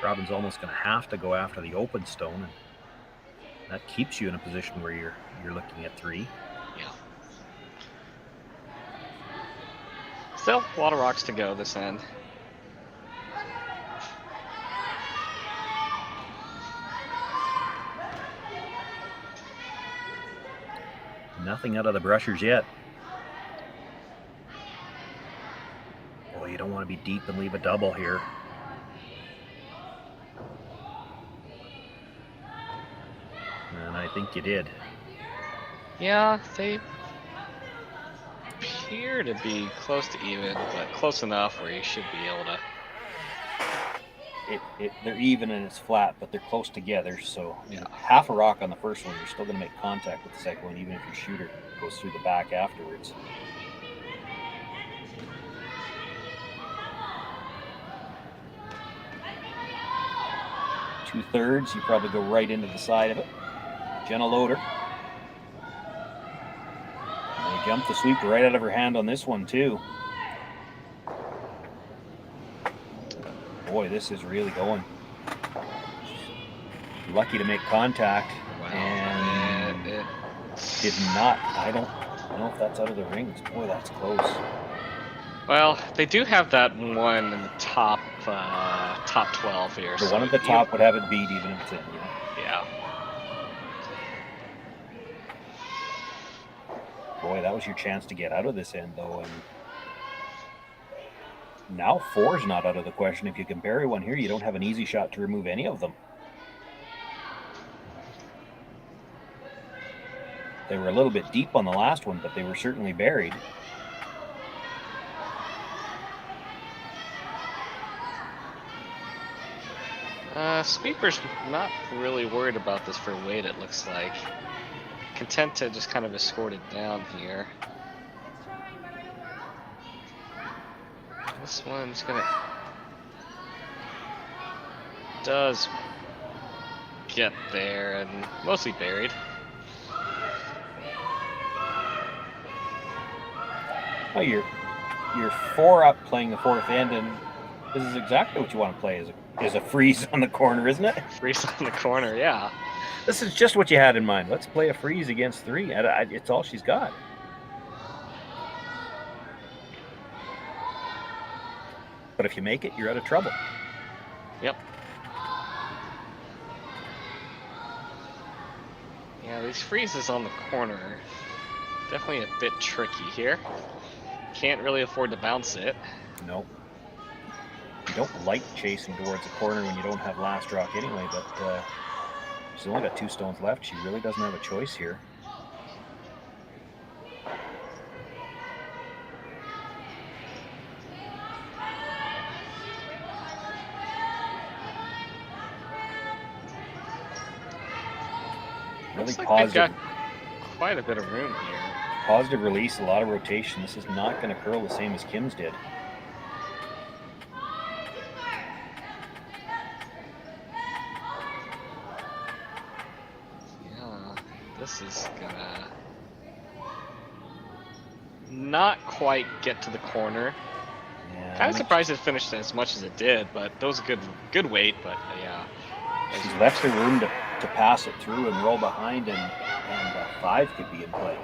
Robin's almost going to have to go after the open stone, and that keeps you in a position where you're looking at 3. Yeah. Still a lot of rocks to go this end. Nothing out of the brushers yet. Oh, you don't want to be deep and leave a double here. And I think you did. Yeah, they appear to be close to even, but close enough where you should be able to. They're even and it's flat, but they're close together, so Yeah. half a rock on the first one, you're still going to make contact with the second one, even if your shooter goes through the back afterwards. Two-thirds, you probably go right into the side of it. Jenna Loader. And Jumped the sweeper right out of her hand on this one, too. Boy, this is really going. Lucky to make contact. Wow. And it did not. I don't know if that's out of the rings. Boy, that's close. Well, they do have that one in the top 12 here. The so one at the top would have it beat even if it's in. Yeah. Boy, that was your chance to get out of this end, though. And now 4's not out of the question. If you can bury one here, you don't have an easy shot to remove any of them. They were a little bit deep on the last one, but they were certainly buried. Sweeper's not really worried about this for weight, it looks like. Content to just kind of escort it down here. This one's does get there and mostly buried. Well, you're 4 up playing the 4th end, and this is exactly what you want to play is a freeze on the corner, isn't it? Freeze on the corner, yeah. This is just what you had in mind. Let's play a freeze against 3. It's all she's got. But if you make it, you're out of trouble. Yep. Yeah, these freezes on the corner, definitely a bit tricky here. Can't really afford to bounce it. Nope. You don't like chasing towards the corner when you don't have last rock anyway, but she's only got 2 stones left. She really doesn't have a choice here. Really Looks like positive. they've got quite a bit of room here. Positive release, a lot of rotation. This is not going to curl the same as Kim's did. Yeah, this is gonna not quite get to the corner. Yeah, Kind of surprised it finished as much as it did, but that was a good weight. But yeah, she's left her room to pass it through and roll behind, and 5 could be in play.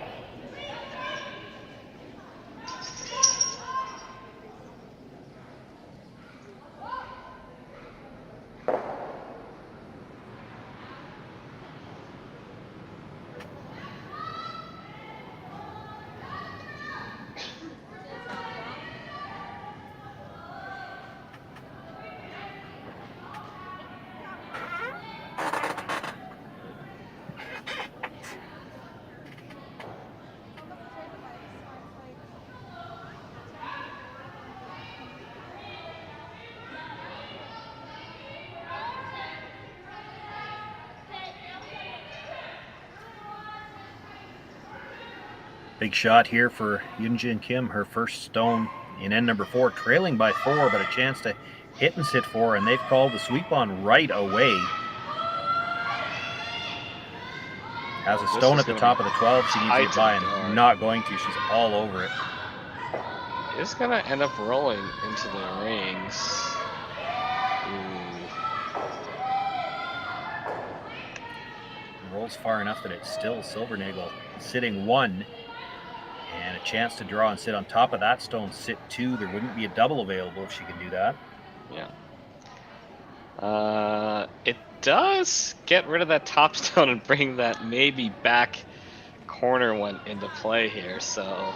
Big shot here for Yunjin Kim, her first stone in end number 4, trailing by 4, but a chance to hit and sit 4, and they've called the sweep on right away. Has a stone at the top of the 12. She needs to get by, and not going to. She's all over it. It's gonna end up rolling into the rings. Rolls far enough that it's still Silvernagel sitting 1. And a chance to draw and sit on top of that stone, sit 2. There wouldn't be a double available if she can do that. Yeah. It does get rid of that top stone and bring that maybe back corner one into play here. So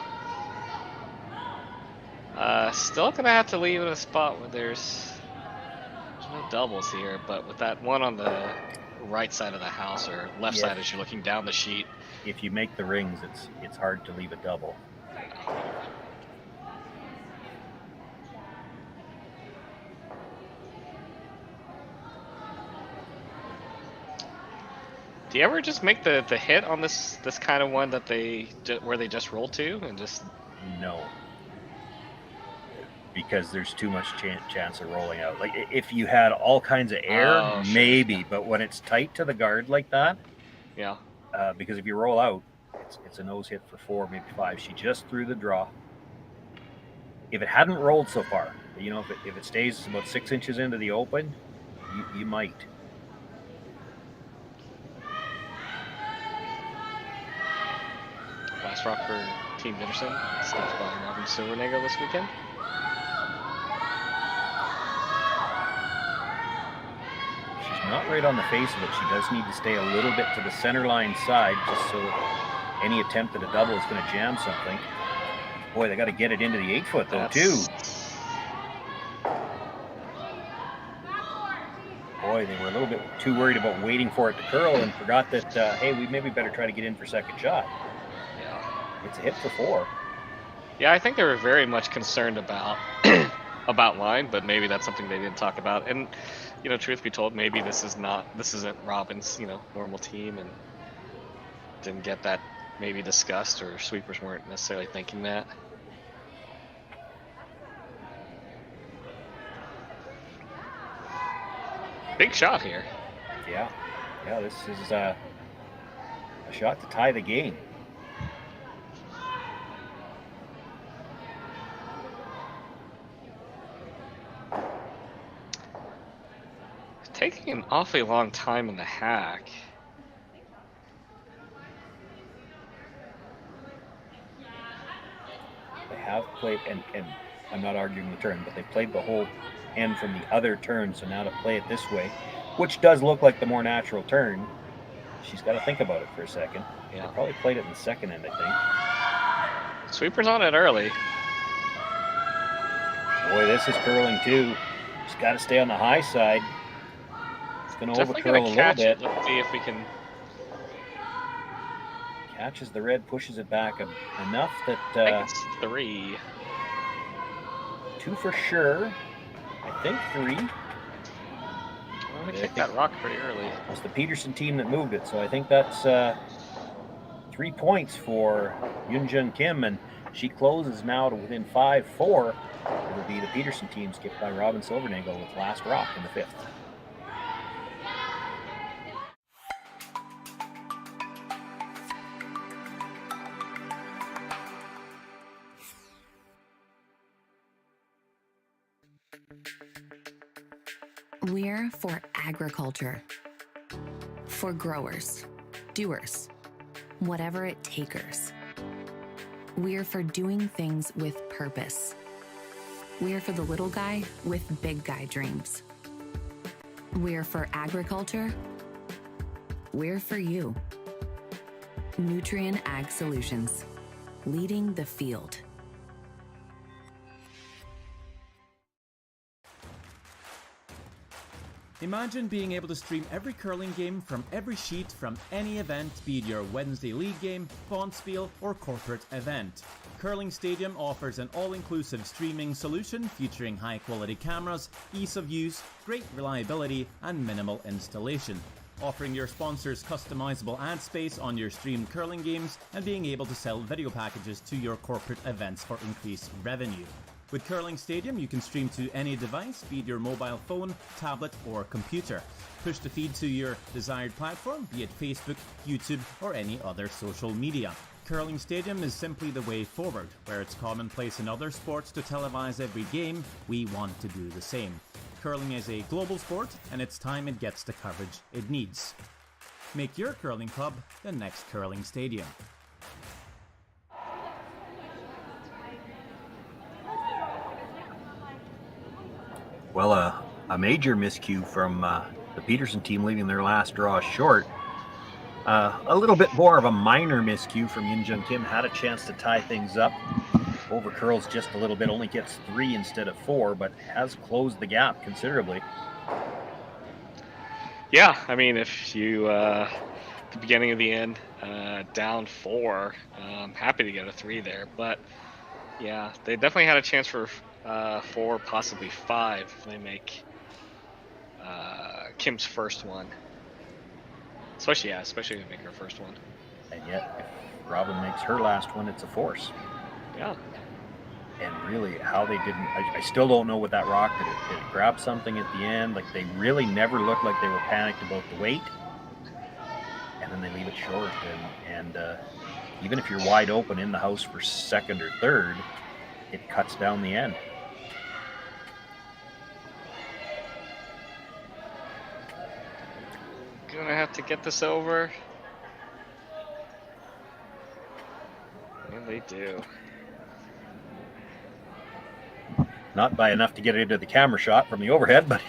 still gonna have to leave it a spot where there's no doubles here, but with that one on the right side of the house or left side as you're looking down the sheet. If you make the rings, it's hard to leave a double. Do you ever just make the hit on this kind of one that where they just roll to and just? No, because there's too much chance of rolling out. Like if you had all kinds of air, maybe, but when it's tight to the guard like that, yeah. Because if you roll out, It's a nose hit for 4, maybe 5. She just threw the draw. If it hadn't rolled so far, if it stays about 6 inches into the open, you might. Last rock for Team Peterson. Stopped by Robin Silvernagle this weekend. She's not right on the face of it. She does need to stay a little bit to the center line side, just so any attempt at a double is going to jam something. Boy, they got to get it into the 8-foot though, too. Boy, they were a little bit too worried about waiting for it to curl and forgot that, hey, we maybe better try to get in for second shot. Yeah. It's a hit for 4. Yeah, I think they were very much concerned about about line, but maybe that's something they didn't talk about. And truth be told, maybe this isn't Robin's normal team, and didn't get that maybe discussed, or sweepers weren't necessarily thinking that. Big shot here. Yeah, this is a shot to tie the game. It's taking an awfully long time in the hack. They have played, and I'm not arguing the turn, but they played the whole end from the other turn, so now to play it this way, which does look like the more natural turn, she's got to think about it for a second. Yeah. They probably played it in the second end, I think. Sweeper's on it early. Boy, this is curling too. Just got to stay on the high side. It's going to overcurl a little bit. Let's see if we can. Catches the red, pushes it back enough that. I think it's 3. 2 for sure. I think 3. Well, they kicked that rock pretty early. It was the Peterson team that moved it, so I think that's 3 points for Yunjun Kim, and she closes now to within 5-4. It'll be the Peterson team skipped by Robin Silvernagle with last rock in the 5th. We're for agriculture, for growers, doers, whatever it takers. We're for doing things with purpose. We're for the little guy with big guy dreams. We're for agriculture. We're for you. Nutrien Ag Solutions, leading the field. Imagine being able to stream every curling game from every sheet from any event, be it your Wednesday league game, bonspiel, or corporate event. Curling Stadium offers an all-inclusive streaming solution featuring high-quality cameras, ease of use, great reliability, and minimal installation. Offering your sponsors customizable ad space on your streamed curling games and being able to sell video packages to your corporate events for increased revenue. With Curling Stadium, you can stream to any device, be it your mobile phone, tablet, or computer. Push the feed to your desired platform, be it Facebook, YouTube, or any other social media. Curling Stadium is simply the way forward. Where it's commonplace in other sports to televise every game, we want to do the same. Curling is a global sport, and it's time it gets the coverage it needs. Make your curling club the next Curling Stadium. Well, a major miscue from the Peterson team leaving their last draw short. A little bit more of a minor miscue from Yunjun Kim. Had a chance to tie things up. Over curls just a little bit, only gets 3 instead of 4, but has closed the gap considerably. Yeah, I mean, if you, at the beginning of the end, down 4, I'm happy to get a 3 there, but yeah, they definitely had a chance for 4, possibly 5 if they make Kim's first one. Especially if they make her first one. And yet, if Robin makes her last one, it's a force. Yeah. And really, how they didn't, I still don't know what that rock did. Did it grab something at the end? Like, they really never looked like they were panicked about the weight. And then they leave it short. And even if you're wide open in the house for second or third, it cuts down the end. Gonna have to get this over. And they do. Not by enough to get it into the camera shot from the overhead, but,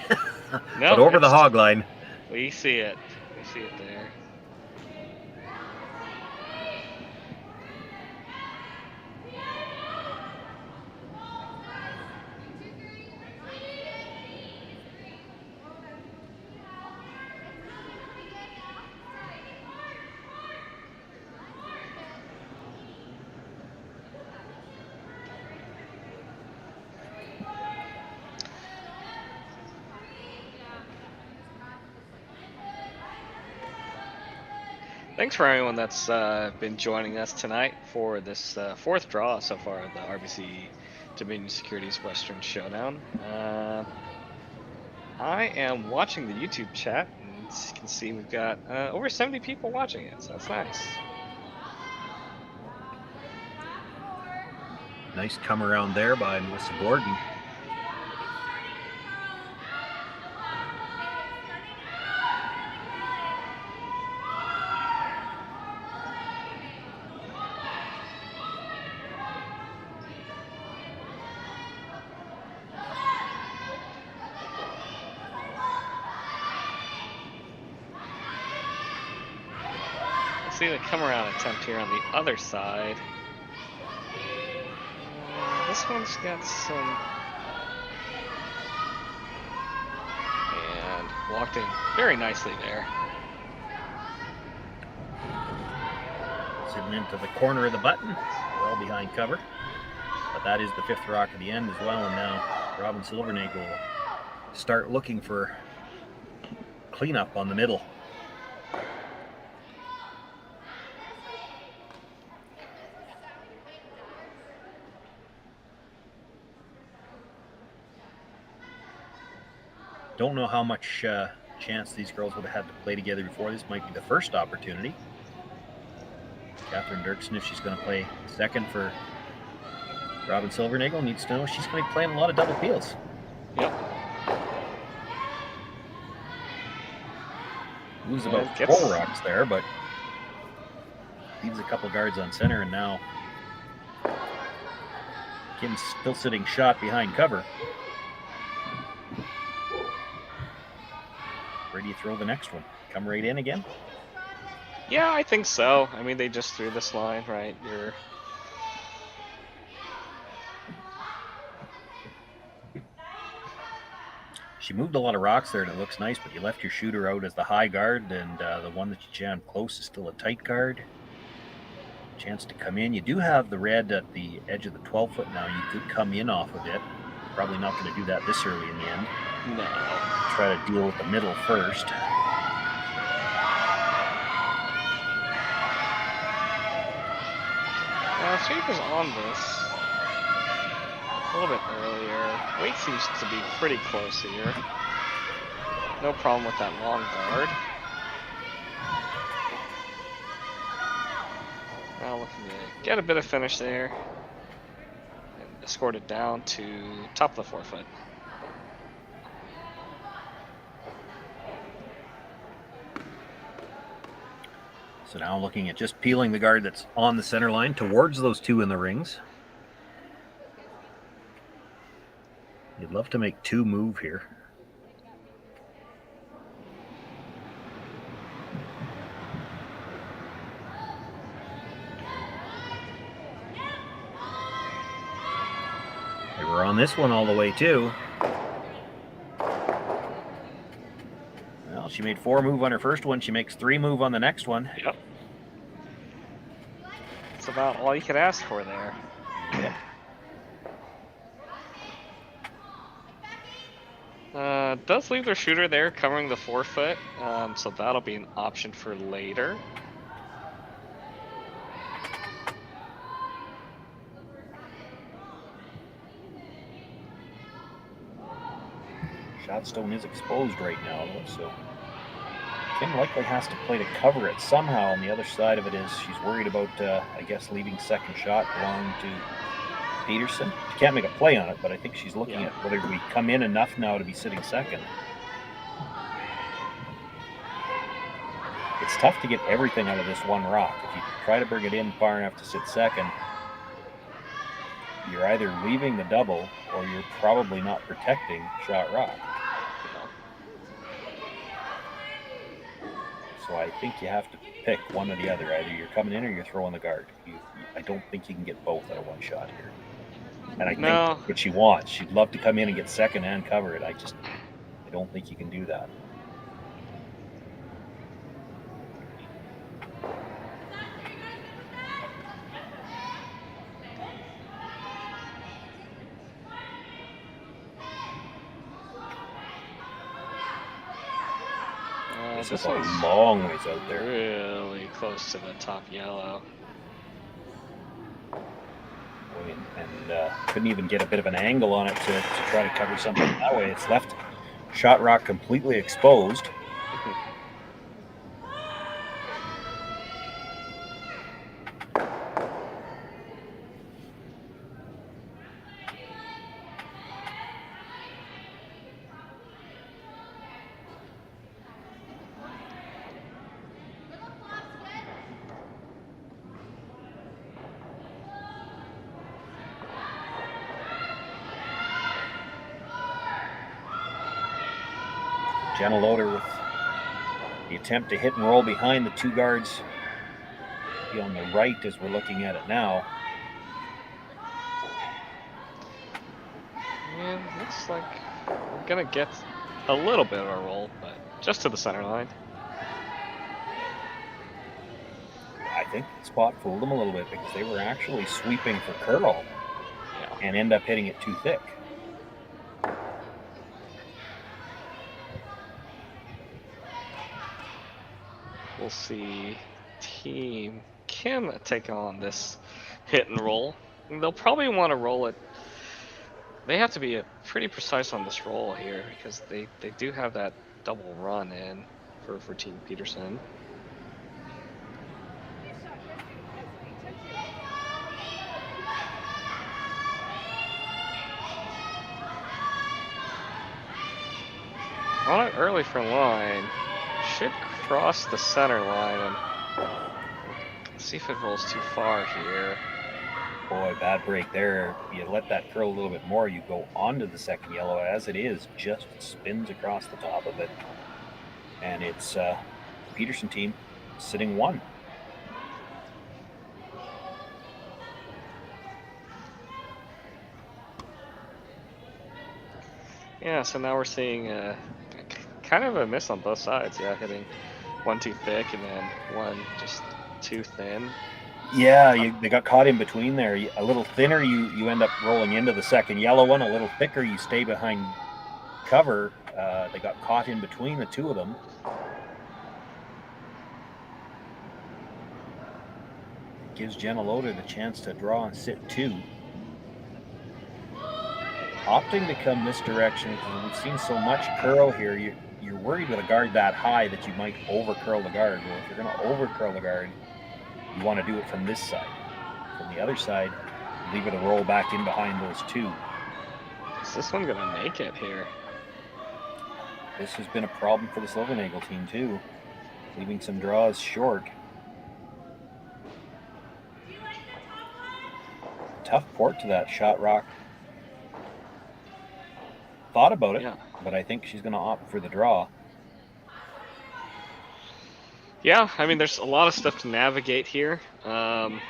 No, but over the hog line. We see it. We see it there. Thanks for everyone that's been joining us tonight for this fourth draw so far of the RBC Dominion Securities Western Showdown. I am watching the YouTube chat, and as you can see we've got over 70 people watching it, so that's nice. Nice come around there by Melissa Gordon. See the come around attempt here on the other side. This one's got some. And walked in very nicely there. Sitting into the corner of the button, well behind cover. But that is the fifth rock of the end as well, and now Robin Silvernagel will start looking for cleanup on the middle. Don't know how much chance these girls would have had to play together before. This might be the first opportunity. Catherine Dirksen, if she's going to play second for Robin Silvernagel, needs to know she's going to be playing a lot of double peels. Yep. Lose about 4 rocks there, but leaves a couple guards on center, and now Kim's still sitting shot behind cover. Where do you throw the next one? Come right in again? Yeah, I think so. I mean, they just threw this line, right? She moved a lot of rocks there, and it looks nice, but you left your shooter out as the high guard, and the one that you jammed close is still a tight guard. Chance to come in. You do have the red at the edge of the 12-foot now. You could come in off of it. Probably not going to do that this early in the end. No. Try to deal with the middle first. Shaper's on this a little bit earlier. Weight seems to be pretty close here. No problem with that long guard. Now looking to get a bit of finish there and escort it down to top of the 4-foot. So now looking at just peeling the guard that's on the center line towards those two in the rings. You'd love to make 2 move here. They were on this one all the way too. Well, she made 4 move on her first one. She makes 3 move on the next one. Yep. That's about all you could ask for there. Yep. Does leave their shooter there covering the 4-foot, so that'll be an option for later. Shotstone is exposed right now, though, so Kim likely has to play to cover it somehow, and the other side of it is she's worried about, I guess, leaving second shot belonging to Peterson. She can't make a play on it, but I think she's looking at whether we come in enough now to be sitting second. It's tough to get everything out of this one rock. If you try to bring it in far enough to sit second, you're either leaving the double or you're probably not protecting shot rock. So I think you have to pick one or the other. Either you're coming in or you're throwing the guard. I don't think you can get both out of one shot here. And I think that's what she wants. She'd love to come in and get second and cover it. I don't think you can do that. This is a long ways out there. Really close to the top yellow. And couldn't even get a bit of an angle on it to try to cover something that way. It's left shot rock completely exposed. Jenna Loader with the attempt to hit and roll behind the two guards. Be on the right as we're looking at it now. Yeah, looks like we're gonna get a little bit of a roll, but just to the center line. I think the spot fooled them a little bit because they were actually sweeping for curl and end up hitting it too thick. We'll see Team Kim take on this hit and roll. And they'll probably want to roll it. They have to be pretty precise on this roll here because they do have that double run in for Team Peterson. On it early for line. Should cross the center line and see if it rolls too far here. Boy, bad break there. You let that curl a little bit more, you go onto the second yellow. As it is, just spins across the top of it. And it's the Peterson team sitting one. Yeah, so now we're seeing kind of a miss on both sides. Yeah, hitting one too thick and then one just too thin. Yeah, they got caught in between there. A little thinner, you end up rolling into the second yellow one. A little thicker, you stay behind cover. They got caught in between the two of them. Gives Jenna Loader the chance to draw and sit two. Opting to come this direction because we've seen so much curl here. You're worried with a guard that high that you might over curl the guard. Well, if you're going to over curl the guard, you want to do it from this side. From the other side, leave it a roll back in behind those two. Is this one going to make it here? This has been a problem for the Silvernagel team too, leaving some draws short. Tough port to that shot rock. Thought about it, but I think she's going to opt for the draw. Yeah, I mean, there's a lot of stuff to navigate here. If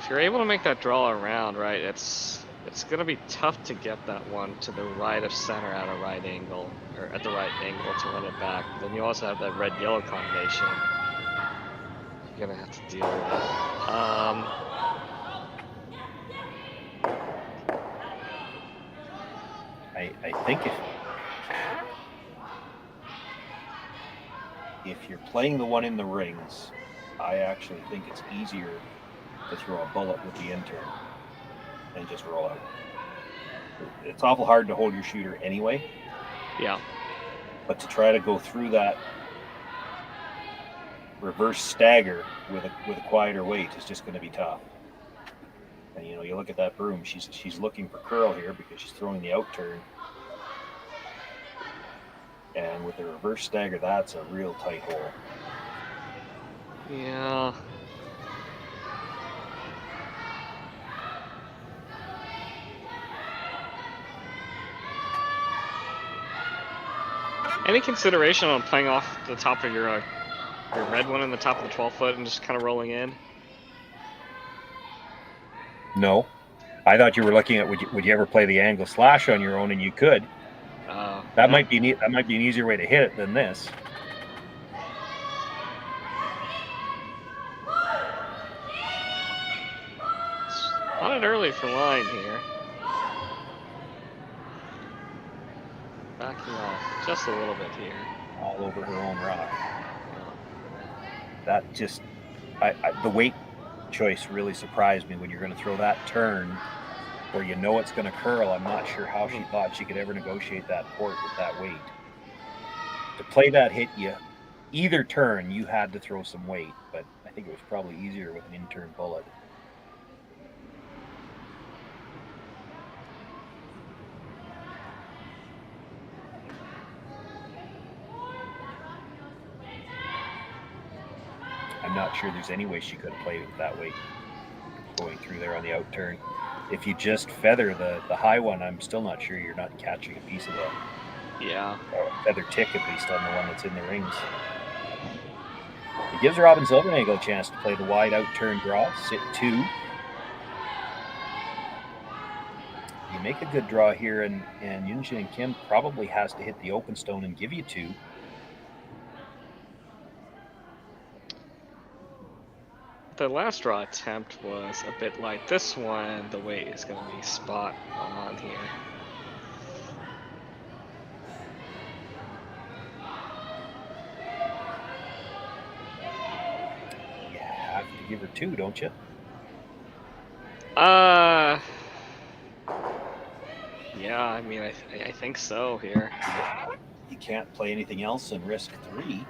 you're able to make that draw around, right, it's going to be tough to get that one to the right of center at a right angle, or at the right angle to run it back. Then you also have that red-yellow combination. You're going to have to deal with it. I think if you're playing the one in the rings, I actually think it's easier to throw a bullet with the intern and just roll out. It's awful hard to hold your shooter anyway. Yeah. but to try to go through that reverse stagger with a quieter weight is just going to be tough. And you know, you look at that broom, she's looking for curl here because she's throwing the out turn. And with the reverse stagger, that's a real tight hole. Yeah. Any consideration on playing off the top of your red one in the top of the 12-foot and just kind of rolling in? No. I thought you were looking at would you ever play the angle slash on your own, and you could. That might be neat. That might be an easier way to hit it than this. On it early for line here. Backing off just a little bit here. All over her own rock. That just, the weight choice really surprised me when you're going to throw that turn where you know it's going to curl. I'm not sure how she thought she could ever negotiate that port with that weight. To play that hit, either turn, you had to throw some weight, but I think it was probably easier with an in-turn bullet. I'm not sure there's any way she could have played it with that weight going through there on the out turn. If you just feather the high one, I'm still not sure you're not catching a piece of the feather tick, at least on the one that's in the rings. It gives Robin Silvernagle a chance to play the wide out turn draw, sit 2. You make a good draw here, and Yunjin Kim probably has to hit the open stone and give you 2. The last draw attempt was a bit light. This one, the weight is going to be spot on here. You have to give her 2, don't you? Yeah, I mean, I think so here. You can't play anything else and risk 3.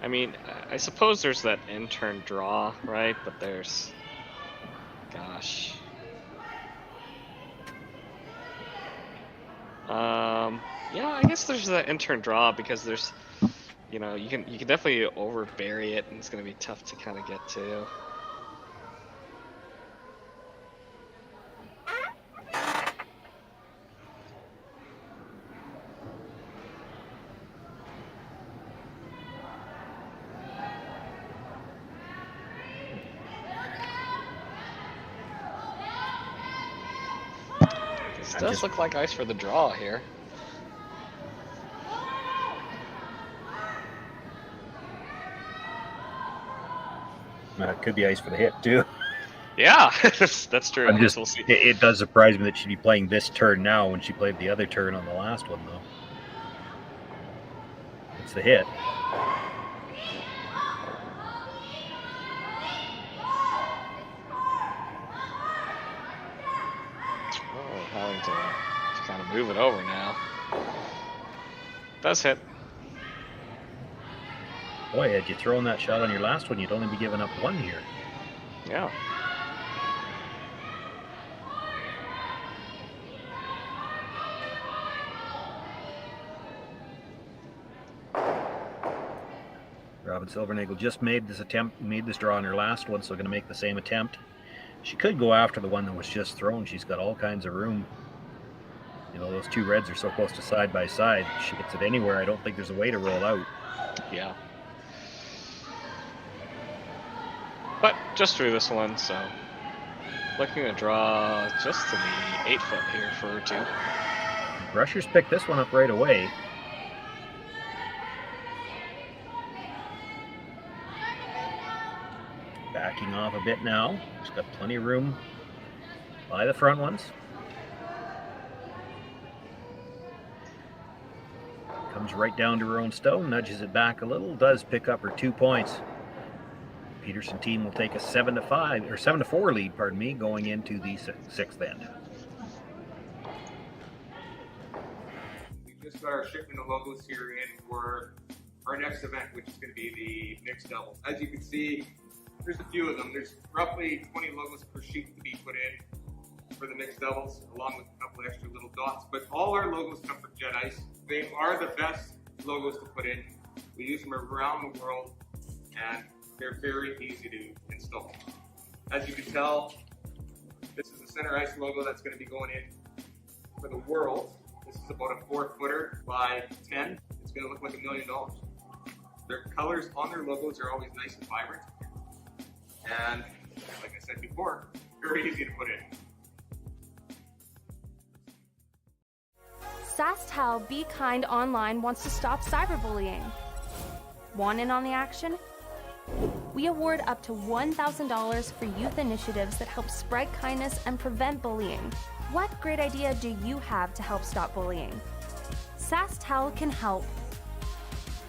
I mean, I suppose there's that in-turn draw, right? But there's... Gosh. Yeah, I guess there's that in-turn draw because there's... You know, you can definitely over-bury it, and it's going to be tough to kind of get to. It does look like ice for the draw here. It could be ice for the hit too. Yeah, that's true. We'll see. It does surprise me that she'd be playing this turn now when she played the other turn on the last one, though. It's the hit. Having to kind of move it over now. Does hit. Boy, had you thrown that shot on your last one, you'd only be giving up 1 here. Yeah. Robin Silvernagle just made this draw on her last one, so going to make the same attempt. She could go after the one that was just thrown. She's got all kinds of room. You know, those 2 reds are so close to side by side. If she gets it anywhere, I don't think there's a way to roll out. Yeah. But just through this one, so looking to draw just to the 8-foot here for 2. Rushers picked this one up right away. Backing off a bit now. She's got plenty of room by the front ones. Comes right down to her own stone, nudges it back a little, does pick up her 2 points. Peterson team will take a 7-5 or 7-4 lead, pardon me, going into the 6th end. We just just got our shipment of logos here in for our next event, which is going to be the mixed double. As you can see, there's a few of them. There's roughly 20 logos per sheet to be put in for the mixed doubles, along with a couple extra little dots. But all our logos come from Jet Ice. They are the best logos to put in. We use them around the world, and they're very easy to install. As you can tell, this is the center ice logo that's going to be going in for the world. This is about a 4-footer by 10. It's going to look like $1 million. Their colors on their logos are always nice and vibrant. And like I said before, very easy to put in. SaskTel Be Kind Online wants to stop cyberbullying. Want in on the action? We award up to $1,000 for youth initiatives that help spread kindness and prevent bullying. What great idea do you have to help stop bullying? SaskTel can help.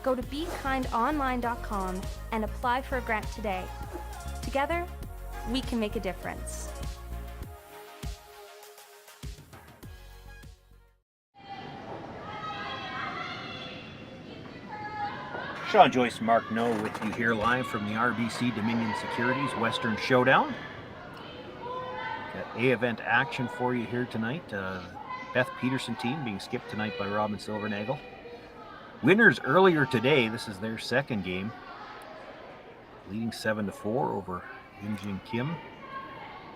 Go to BeKindOnline.com and apply for a grant today. Together, we can make a difference. Sean Joyce, Mark No with you here live from the RBC Dominion Securities Western Showdown. Got A-event action for you here tonight. Beth Peterson team being skipped tonight by Robin Silvernagel. Winners earlier today, this is their second game. Leading 7-4 over Yunjin Kim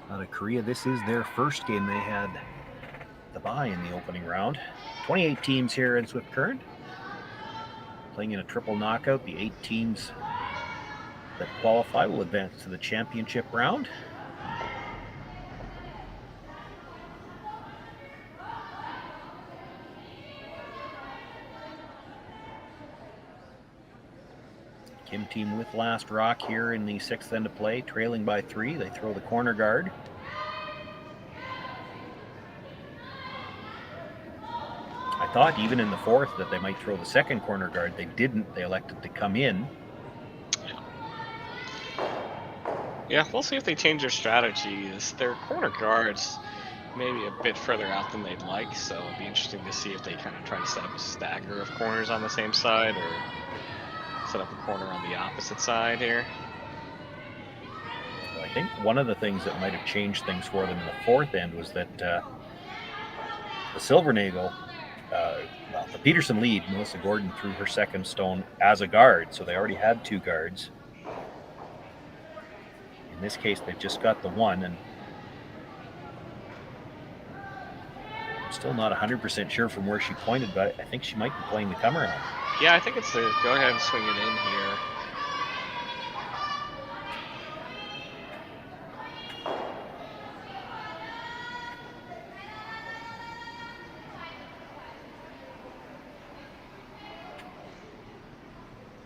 out of Korea. This is their first game. They had the bye in the opening round. 28 teams here in Swift Current. Playing in a triple knockout, the 8 teams that qualify will advance to the championship round. Kim team with last rock here in the 6th end of play, trailing by 3. They throw the corner guard. I thought even in the 4th that they might throw the second corner guard. They didn't. They elected to come in. Yeah, we'll see if they change their strategies. Their corner guards maybe a bit further out than they'd like, so it'll be interesting to see if they kind of try to set up a stagger of corners on the same side or set up a corner on the opposite side here. I think one of the things that might have changed things for them in the 4th end was that the Silvernagel, the Peterson lead, Melissa Gordon threw her second stone as a guard, so they already had 2 guards. In this case, they've just got the one, and I'm still not 100% sure from where she pointed, but I think she might be playing the come around. Yeah, I think it's the go ahead and swing it in here.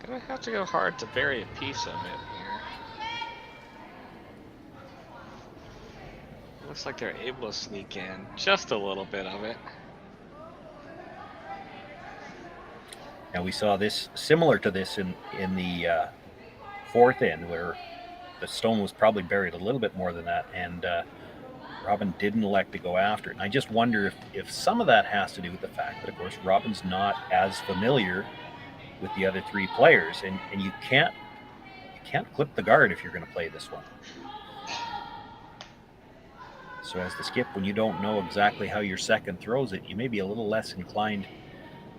Gonna have to go hard to bury a piece of it here. Looks like they're able to sneak in just a little bit of it. Now we saw this similar to this in the 4th end, where the stone was probably buried a little bit more than that, and Robin didn't elect to go after it. And I just wonder if some of that has to do with the fact that, of course, Robin's not as familiar with the other 3 players, and you can't clip the guard if you're going to play this one. So as the skip, when you don't know exactly how your second throws it, you may be a little less inclined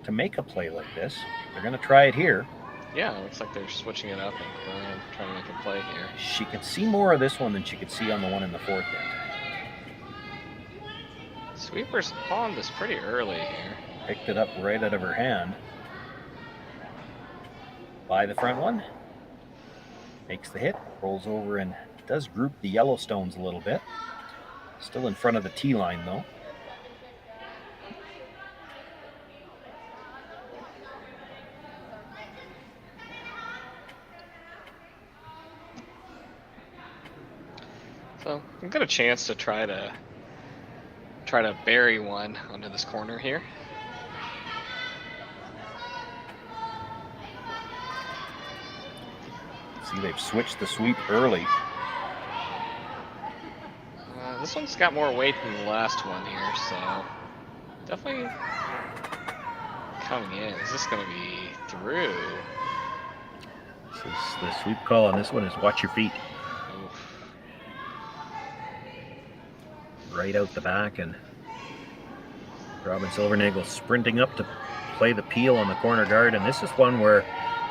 to make a play like this. They're going to try it here. Yeah, it looks like they're switching it up and trying to make a play here. She can see more of this one than she could see on the one in the 4th end. Sweepers pawned this pretty early here. Picked it up right out of her hand. By the front one. Makes the hit, rolls over and does group the yellow stones a little bit. Still in front of the tee line though. So I've got a chance to try to bury one onto this corner here. See, they've switched the sweep early. This one's got more weight than the last one here, so definitely coming in. Is this going to be through? This is the sweep call on this one is watch your feet. Oof. Right out the back, and Robin Silvernagel sprinting up to play the peel on the corner guard. And this is one where,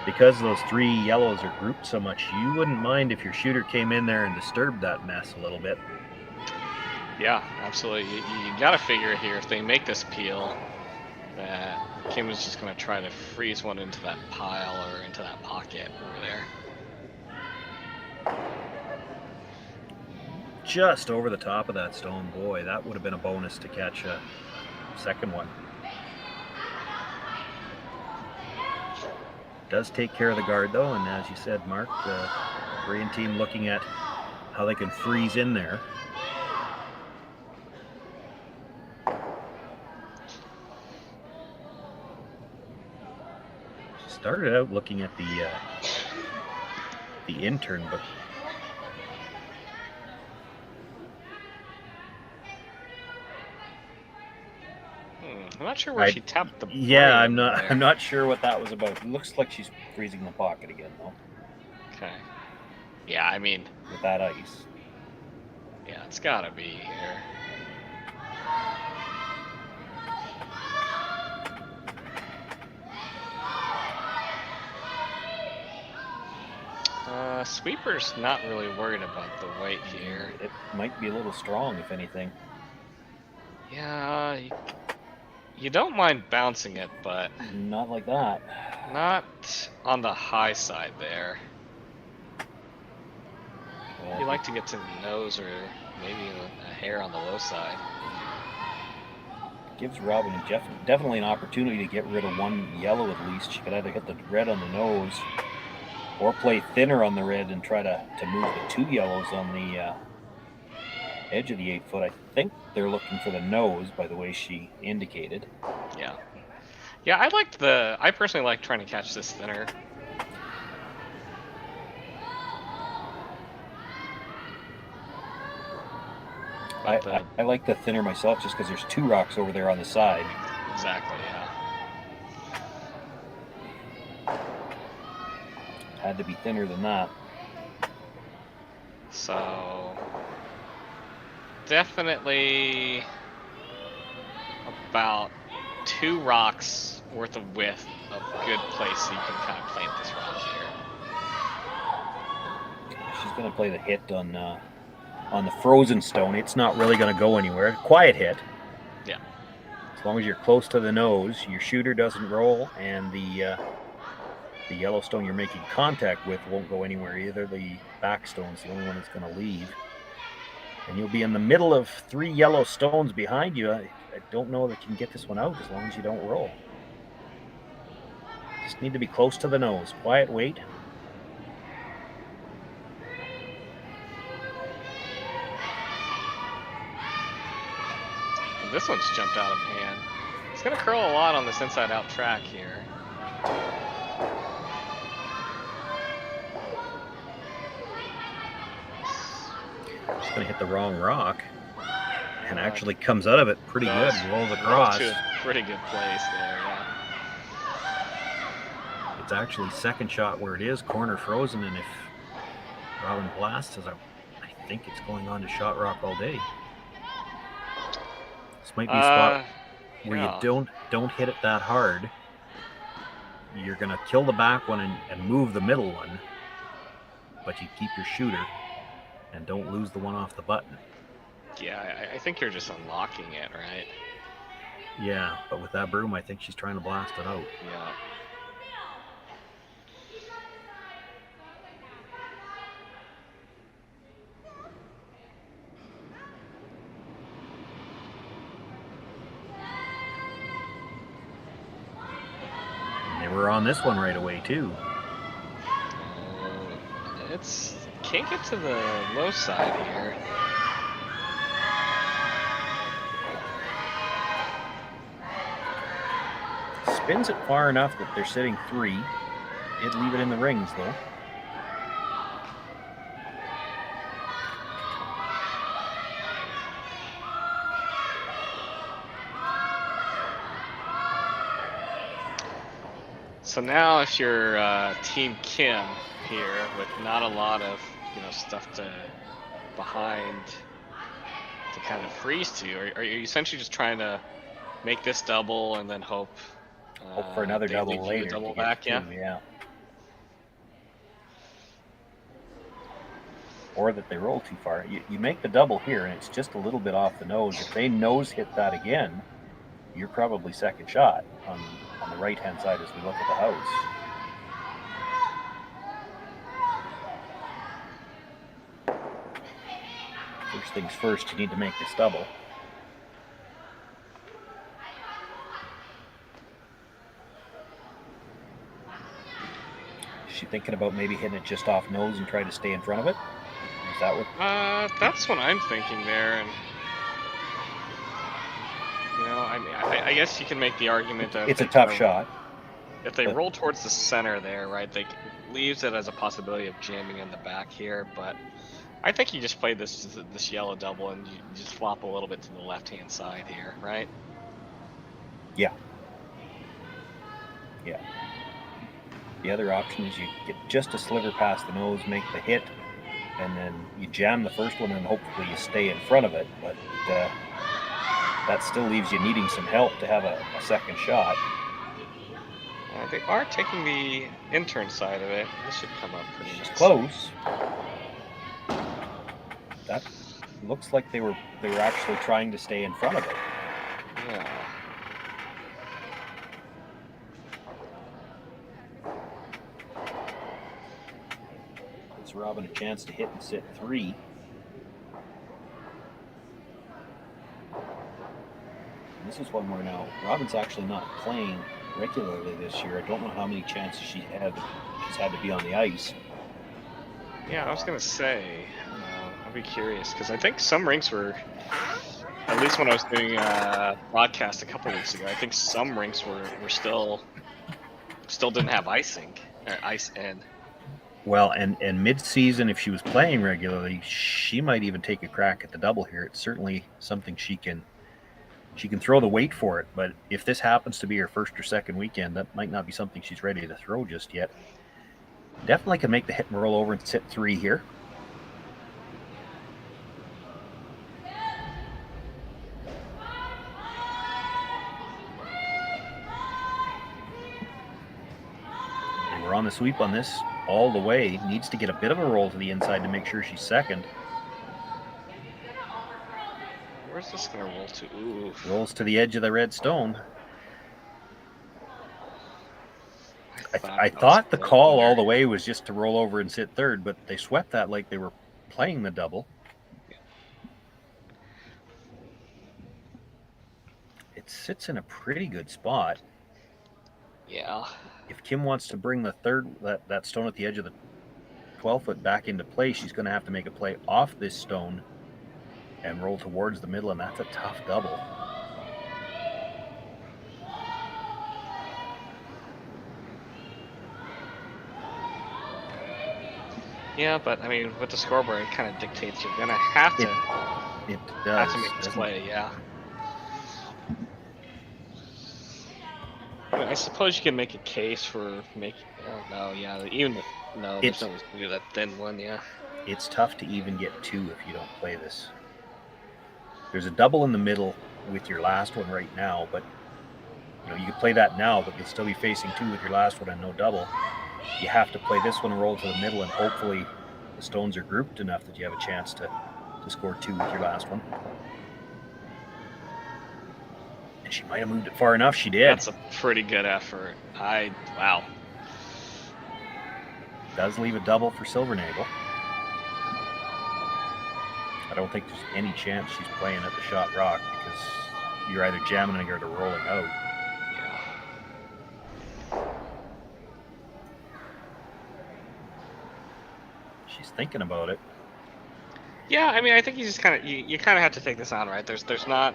because those 3 yellows are grouped so much, you wouldn't mind if your shooter came in there and disturbed that mess a little bit. Yeah, absolutely. You got to figure here, if they make this peel, that Kim is just going to try to freeze one into that pile or into that pocket over there. Just over the top of that stone. Boy, that would have been a bonus to catch a second one. Does take care of the guard though, and as you said, Mark, the Korean team looking at how they can freeze in there. Started out looking at the intern, but I'm not sure where she tapped the brain. Yeah, I'm not sure what that was about. It looks like she's freezing the pocket again though. Okay. Yeah, I mean, with that ice. Yeah, it's gotta be here. Sweeper's not really worried about the weight here. It might be a little strong, if anything. Yeah, you don't mind bouncing it, but not like that. Not on the high side there. You like to get to the nose or maybe a hair on the low side. Gives Robin definitely an opportunity to get rid of one yellow at least. She could either hit the red on the nose or play thinner on the red and try to move the 2 yellows on the edge of the 8 foot. I think they're looking for the nose by the way she indicated. Yeah. Yeah, I personally like trying to catch this thinner. I like the thinner myself just because there's 2 rocks over there on the side. Exactly, yeah. Had to be thinner than that. So definitely about 2 rocks worth of width of good place so you can kind of plant this rock here. She's going to play the hit on the frozen stone. It's not really going to go anywhere. Quiet hit. Yeah. As long as you're close to the nose, your shooter doesn't roll, and the yellow stone you're making contact with won't go anywhere either. The back stone's the only one that's going to leave. And you'll be in the middle of 3 yellow stones behind you. I don't know that you can get this one out as long as you don't roll. Just need to be close to the nose. Quiet wait. And this one's jumped out of hand. It's going to curl a lot on this inside-out track here. Just going to hit the wrong rock. And actually comes out of it pretty good. Rolls across. To a pretty good place there, yeah. It's actually second shot where it is, corner frozen, and if Robin blasts, I think it's going on to shot rock all day. This might be a spot where you don't hit it that hard. You're going to kill the back one and move the middle one, but you keep your shooter and don't lose the one off the button. Yeah, I think you're just unlocking it, right? Yeah, but with that broom, I think she's trying to blast it out. Yeah. And they were on this one right away, too. Can't get to the low side here. Spins it far enough that they're sitting 3. It'd leave it in the rings, though. So now if you're Team Kim here with not a lot of stuff behind to kind of freeze to, are you essentially just trying to make this double and then hope for another they double leave you later a double to get back? to Yeah. two, yeah. Or that they roll too far. You make the double here, and it's just a little bit off the nose. If they nose hit that again, you're probably second shot on the right-hand side as we look at the house. First things first, you need to make this double. Is she thinking about maybe hitting it just off nose and try to stay in front of it? Is that what? That's what I'm thinking there, and I mean, I guess you can make the argument that It's a tough shot. If they roll towards the center there, right, they leaves it as a possibility of jamming in the back here, but I think you just play this yellow double and you just flop a little bit to the left-hand side here, right? Yeah. Yeah. The other option is you get just a sliver past the nose, make the hit, and then you jam the first one and hopefully you stay in front of it, but that still leaves you needing some help to have a second shot. They are taking the intern side of it. This should come up pretty nice. Close. That looks like they were actually trying to stay in front of it. Yeah. Gives Robin a chance to hit and sit 3. And this is one where now Robin's actually not playing regularly this year. I don't know how many chances she's had to be on the ice. Yeah, I was gonna say, I'd be curious because I think some rinks were, at least when I was doing broadcast a couple weeks ago, I think some rinks were still didn't have icing or ice in. Well, and mid-season, if she was playing regularly, she might even take a crack at the double here. It's certainly something she can throw the weight for it, but if this happens to be her first or second weekend, that might not be something she's ready to throw just yet. Definitely can make the hit and roll over and sit 3 here. And we're on the sweep on this all the way. Needs to get a bit of a roll to the inside to make sure she's second. Where's this gonna roll to? Ooh. Rolls to the edge of the red stone. I thought the call all the way was just to roll over and sit third, but they swept that like they were playing the double. It sits in a pretty good spot. Yeah. If Kim wants to bring the third, that stone at the edge of the 12-foot back into play, she's going to have to make a play off this stone and roll towards the middle, and that's a tough double. Yeah, but I mean, with the scoreboard, it kind of dictates you're gonna have to. It does. Have to make this play, yeah. I mean, I suppose you can make a case for making. Oh no, yeah, even no, there's no reason to do that thin one, yeah. It's tough to even get 2 if you don't play this. There's a double in the middle with your last one right now, but you can play that now, but you'll still be facing 2 with your last one and no double. You have to play this one and roll to the middle, and hopefully the stones are grouped enough that you have a chance to score 2 with your last one. And she might have moved it far enough. She did. That's a pretty good effort. Wow. Does leave a double for Silvernagle. I don't think there's any chance she's playing at the shot rock because you're either jamming or rolling out. Yeah. She's thinking about it. Yeah, I mean, I think you just kind of you kind of have to take this on, right? There's not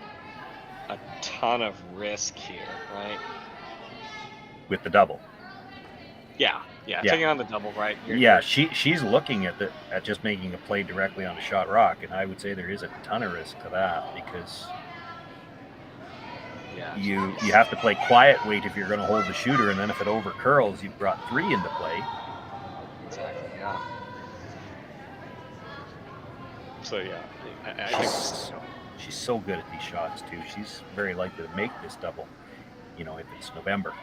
a ton of risk here, right? With the double. Yeah. Taking on the double, right? She's looking at just making a play directly on the shot rock, and I would say there is a ton of risk to that because you have to play quiet weight if you're going to hold the shooter, and then if it over curls, you've brought 3 into play. Exactly. Yeah. So yeah, I think she's so good at these shots too. She's very likely to make this double, if it's November.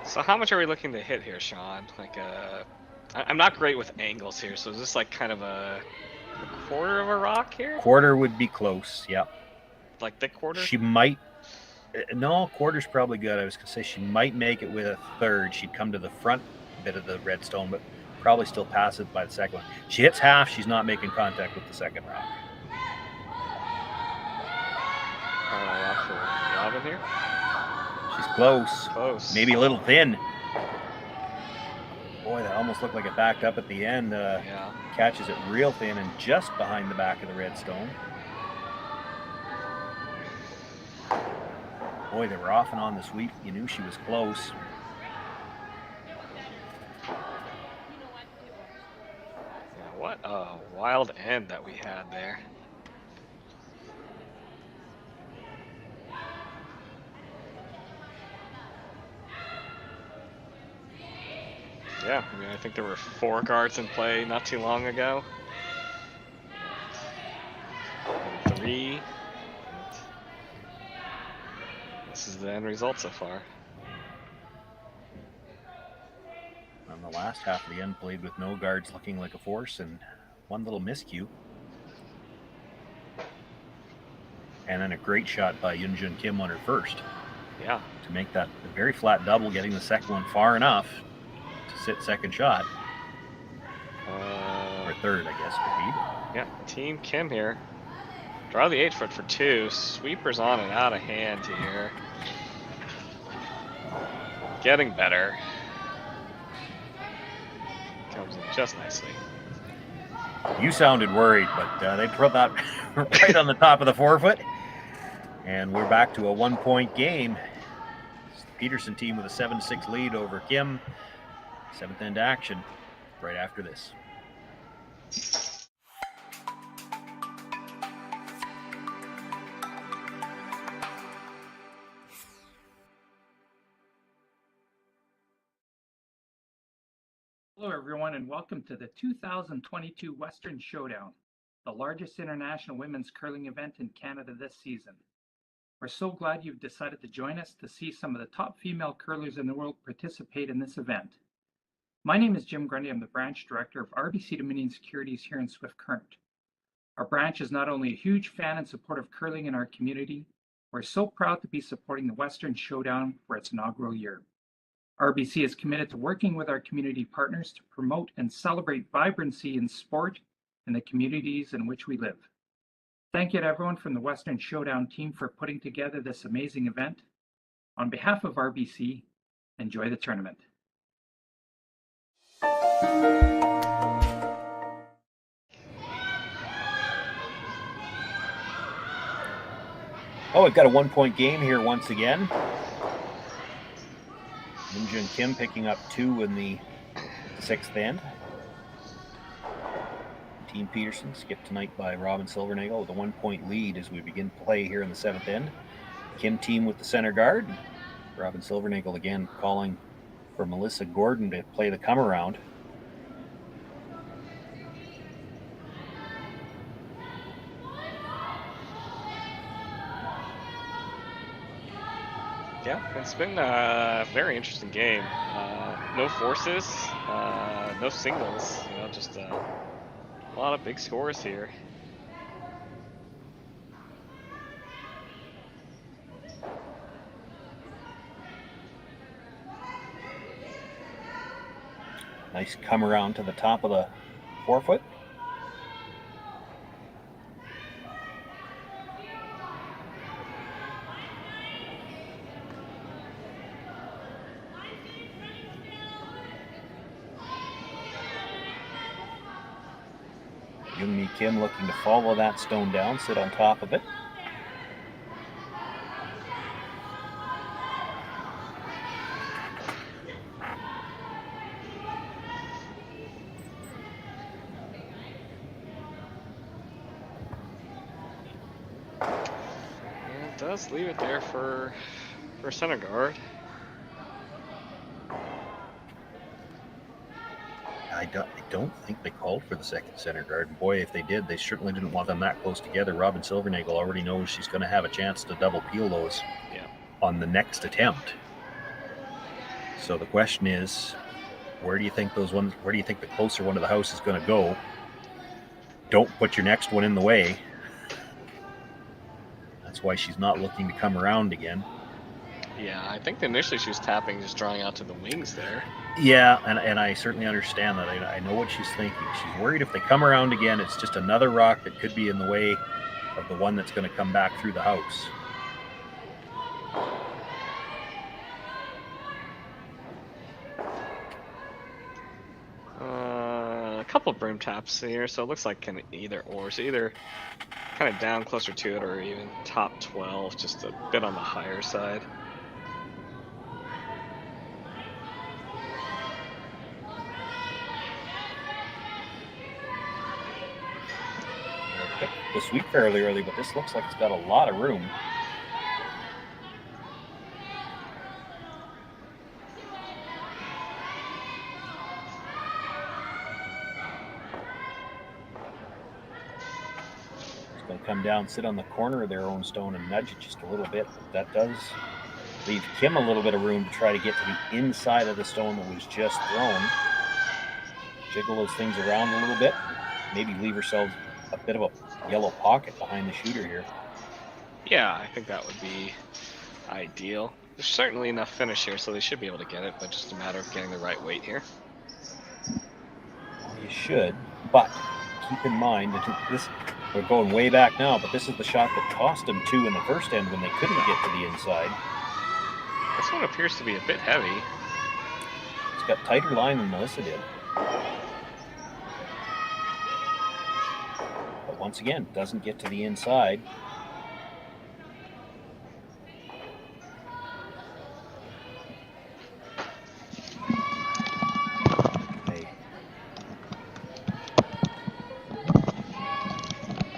So how much are we looking to hit here, Sean? Like, I'm not great with angles here, so is this like kind of a quarter of a rock here? Quarter would be close, yeah. Like thick quarter? She might. No, quarter's probably good. I was going to say she might make it with a third. She'd come to the front bit of the redstone, but probably still pass it by the second one. She hits half, she's not making contact with the second rock. Rock for Robin here? She's close. Close. Maybe a little thin. Boy, that almost looked like it backed up at the end. Yeah. Catches it real thin and just behind the back of the redstone. Boy, they were off and on the sweep. You knew she was close. Yeah, what a wild end that we had there. Yeah, I mean, I think there were 4 guards in play not too long ago. And 3. This is the end result so far. On the last half of the end played with no guards looking like a force and one little miscue. And then a great shot by Yunjun Kim on her first. Yeah. To make that a very flat double, getting the second one far enough to sit second shot. Or third, I guess, would be. Yeah, Team Kim here. Draw the 8-foot for 2. Sweepers on and out of hand here. Getting better. Comes in just nicely. You sounded worried, but they put that right on the top of the 4-foot. And we're back to a 1-point game. It's the Peterson team with a 7-6 lead over Kim. 7th end action right after this. Hello everyone and welcome to the 2022 Western Showdown, the largest international women's curling event in Canada this season. We're so glad you've decided to join us to see some of the top female curlers in the world participate in this event. My name is Jim Grundy. I'm the branch director of RBC Dominion Securities here in Swift Current. Our branch is not only a huge fan and support of curling in our community, we're so proud to be supporting the Western Showdown for its inaugural year. RBC is committed to working with our community partners to promote and celebrate vibrancy in sport in the communities in which we live. Thank you to everyone from the Western Showdown team for putting together this amazing event. On behalf of RBC, enjoy the tournament. Oh, we've got a 1-point game here once again. Yunjun Kim picking up 2 in the 6th end. Team Peterson skipped tonight by Robin Silvernagle with a 1-point lead as we begin play here in the 7th end. Kim team with the center guard. Robin Silvernagle again calling for Melissa Gordon to play the come around. Yeah, it's been a very interesting game. No forces, no singles, just a lot of big scores here. Nice come around to the top of the 4-foot. Youngmi Kim looking to follow that stone down, sit on top of it. does leave it there for center guard. I don't think they called for the second center guard. And boy, if they did, they certainly didn't want them that close together. Robin Silvernagel already knows she's going to have a chance to double peel those on the next attempt. So the question is, where do you think the closer one to the house is going to go? Don't put your next one in the way. That's why she's not looking to come around again. Yeah, I think initially she was tapping, just drawing out to the wings there. Yeah, and I certainly understand that. I know what she's thinking. She's worried if they come around again, it's just another rock that could be in the way of the one that's going to come back through the house. A couple of broom taps here, so it looks like kind of either or. So either kind of down closer to it, or even top 12, just a bit on the higher side. The sweep fairly early, but this looks like it's got a lot of room. It's going to come down, sit on the corner of their own stone and nudge it just a little bit. That does leave Kim a little bit of room to try to get to the inside of the stone that was just thrown. Jiggle those things around a little bit. Maybe leave herself a bit of a yellow pocket behind the shooter here. Yeah, I think that would be ideal. There's certainly enough finish here, so they should be able to get it, but just a matter of getting the right weight here. Well, you should, but keep in mind that this, we're going way back now, but this is the shot that cost them 2 in the first end when they couldn't get to the inside. This one appears to be a bit heavy. It's got tighter line than Melissa did. But once again, doesn't get to the inside. I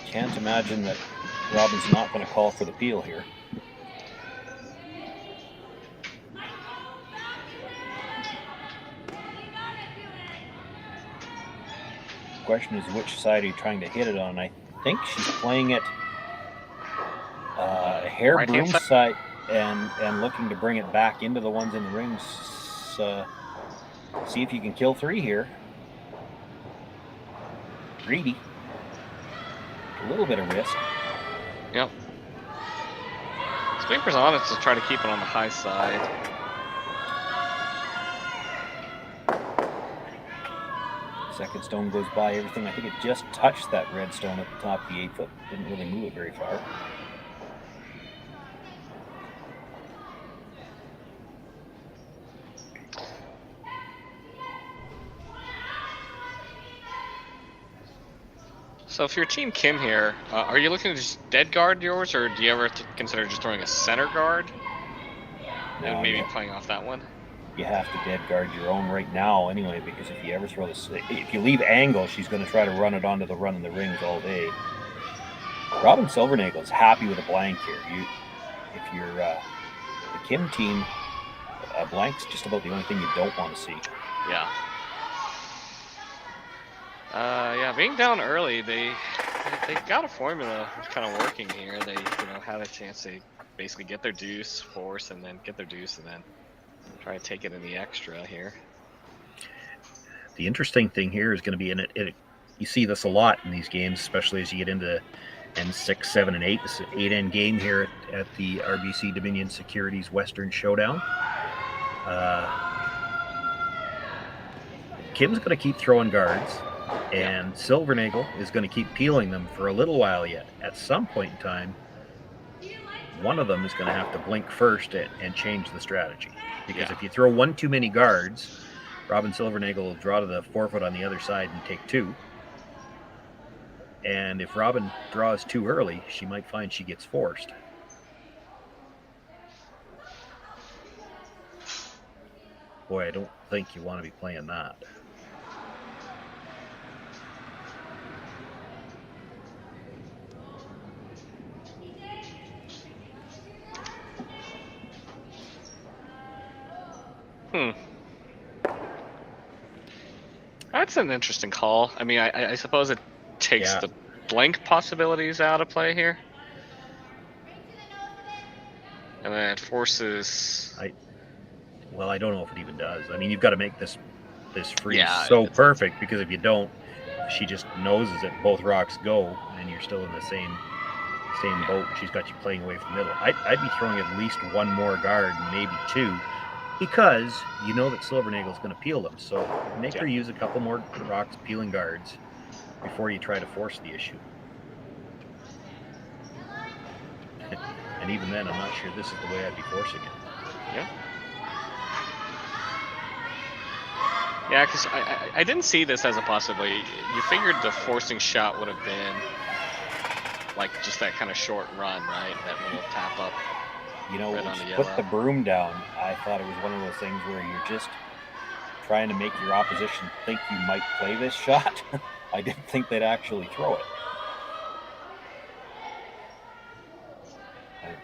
can't imagine that Robin's not going to call for the peel here. Question is, which side are you trying to hit it on? I think she's playing it hair Right broom hand side and looking to bring it back into the ones in the rings. See if you can kill 3 here. Greedy. A little bit of risk. Yep. Sweeper's on it to try to keep it on the high side. Second stone goes by everything. I think it just touched that red stone at the top of the 8-foot. Didn't really move it very far. So if you're Team Kim here, are you looking to just dead guard yours, or do you ever consider just throwing a center guard? And maybe playing off that one? You have to dead guard your own right now anyway, because if you ever throw this, if you leave angle, she's going to try to run it onto the run in the rings all day. Robin Silvernagel is happy with a blank here. If you're the Kim team, a blank's just about the only thing you don't want to see. Yeah. Yeah, being down early, they got a formula kind of working here. They had a chance to basically get their deuce, force, and then get their deuce, and then try to take it in the extra here. The interesting thing here is going to be you see this a lot in these games, especially as you get into N6, 7, and 8. This is an 8-end game here at the RBC Dominion Securities Western Showdown. Kim's going to keep throwing guards, and Silvernagel is going to keep peeling them for a little while yet. At some point in time, one of them is going to have to blink first and change the strategy. Because if you throw one too many guards, Robin Silvernagel will draw to the 4-foot on the other side and take 2. And if Robin draws too early, she might find she gets forced. Boy, I don't think you want to be playing that. That's an interesting call. I mean, I suppose it takes Yeah. the blank possibilities out of play here. And then it forces... Well, I don't know if it even does. I mean, you've got to make this freeze Yeah, so perfect, because if you don't, she just noses it, both rocks go, and you're still in the same boat. She's got you playing away from the middle. I'd be throwing at least one more guard, maybe two, because you know that Silvernagel's going to peel them. So make her use a couple more rocks peeling guards before you try to force the issue. And even then, I'm not sure this is the way I'd be forcing it. Yeah. Yeah, because I didn't see this as a possibility. You figured the forcing shot would have been like just that kind of short run, right? That little tap up. You know, right when on the she yellow. put the broom down, I thought it was one of those things where you're just trying to make your opposition think you might play this shot. I didn't think they'd actually throw it.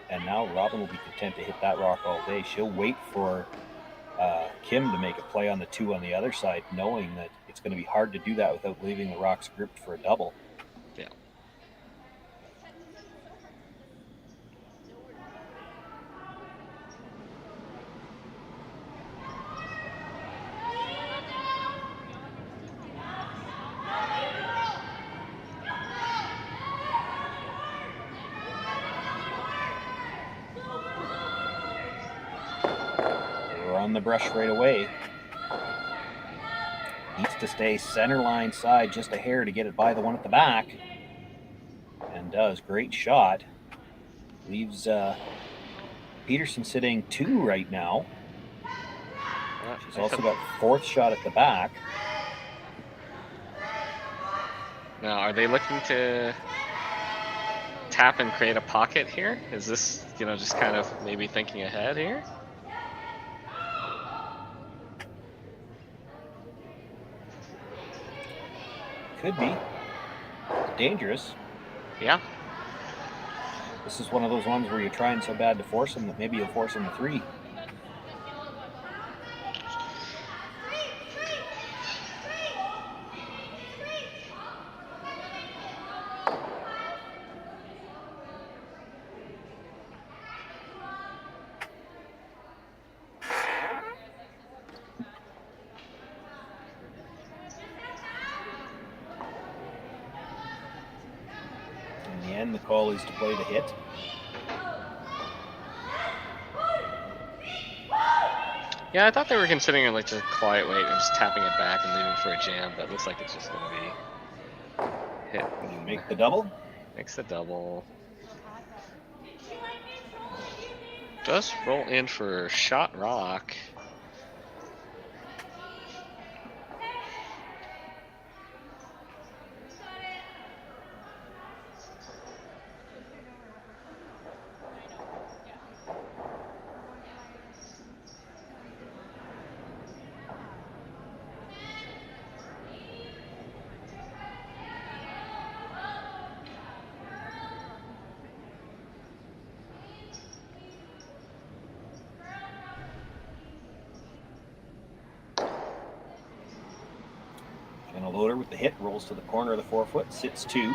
And now Robin will be content to hit that rock all day. She'll wait for Kim to make a play on the two on the other side, knowing that it's going to be hard to do that without leaving the rocks gripped for a double. Yeah. We're on the brush right away. Needs to stay center line side just a hair to get it by the one at the back. And does. Great shot. Leaves Peterson sitting 2 right now. She's also got 4th shot at the back. Now, are they looking to tap and create a pocket here? Is this, just kind of maybe thinking ahead here? Could be. Dangerous. Yeah. This is one of those ones where you're trying so bad to force them that maybe you'll force them to 3. In the end, the call is to play the hit. Yeah, I thought they were considering like the quiet weight and just tapping it back and leaving for a jam, but it looks like it's just going to be hit. Make the double. Makes the double. Does roll in for shot rock. And a loader with the hit rolls to the corner of the 4-foot, sits 2.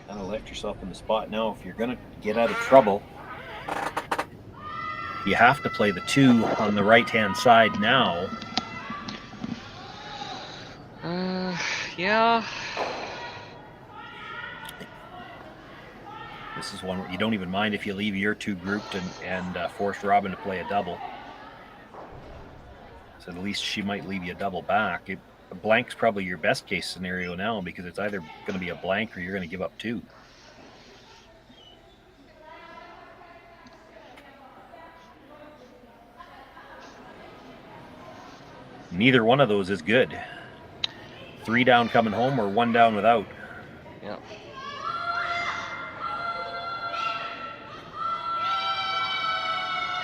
Kind of left yourself in the spot now. If you're going to get out of trouble, you have to play the 2 on the right-hand side now. Yeah. This is one where you don't even mind if you leave your 2 grouped and force Robin to play a double. So at least she might leave you a double back. A blank's probably your best case scenario now, because it's either going to be a blank or you're going to give up 2. Neither one of those is good. 3 down coming home or 1 down without. Yep.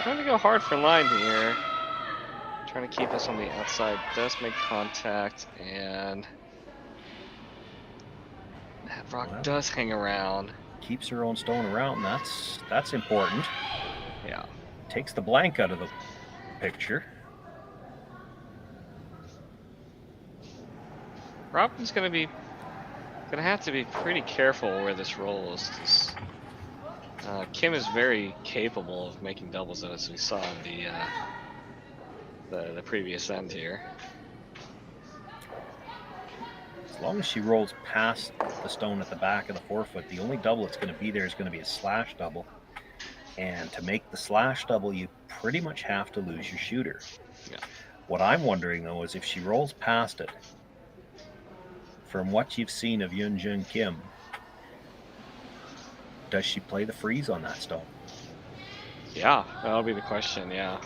Trying to go hard for line here. Trying to keep us on the outside. Does make contact, and that rock does hang around. Keeps her own stone around. That's important. Yeah. Takes the blank out of the picture. Robin's gonna have to be pretty careful where this rolls, because Kim is very capable of making doubles, as we saw in the previous end here. As long as she rolls past the stone at the back of the forefoot, the only double that's going to be there is going to be a slash double. And to make the slash double, you pretty much have to lose your shooter. Yeah. What I'm wondering, though, is if she rolls past it, from what you've seen of Yun Jun Kim, does she play the freeze on that stone? Yeah, that'll be the question, yeah.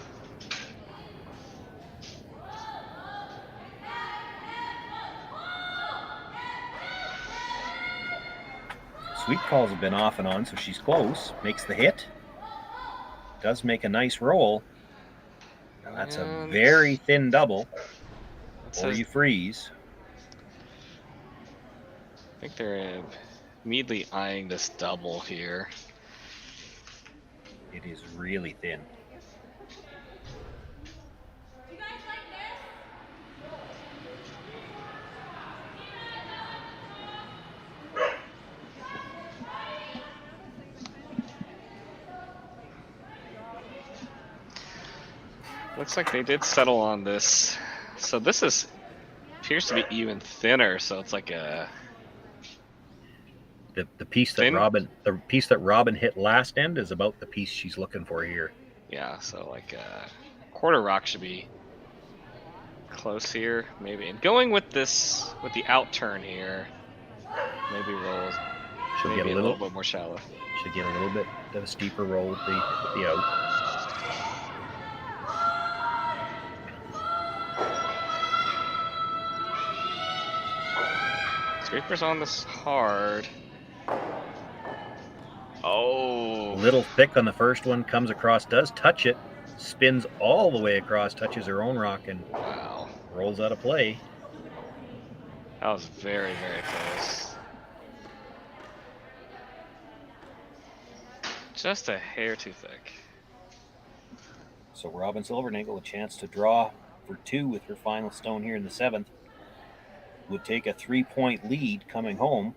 Sweep calls have been off and on, so she's close. Makes the hit. Does make a nice roll. That's a very thin double. Or you freeze. I think they're immediately eyeing this double here. It is really thin. Looks like they did settle on this. So this appears to be even thinner, so it's like a the piece that Robin hit last end is about the piece she's looking for here. Yeah, so like a quarter rock should be close here, maybe. And going with the out turn here, maybe rolls. She'll maybe get a little bit more shallow. Should get a little bit of a steeper roll with the out. Sweeper's on this hard. Oh. A little thick on the first one, comes across, does touch it, spins all the way across, touches her own rock, and wow, rolls out of play. That was very, very close. Just a hair too thick. So Robin Silvernagle, a chance to draw for 2 with her final stone here in the 7th. Would take a 3-point lead coming home.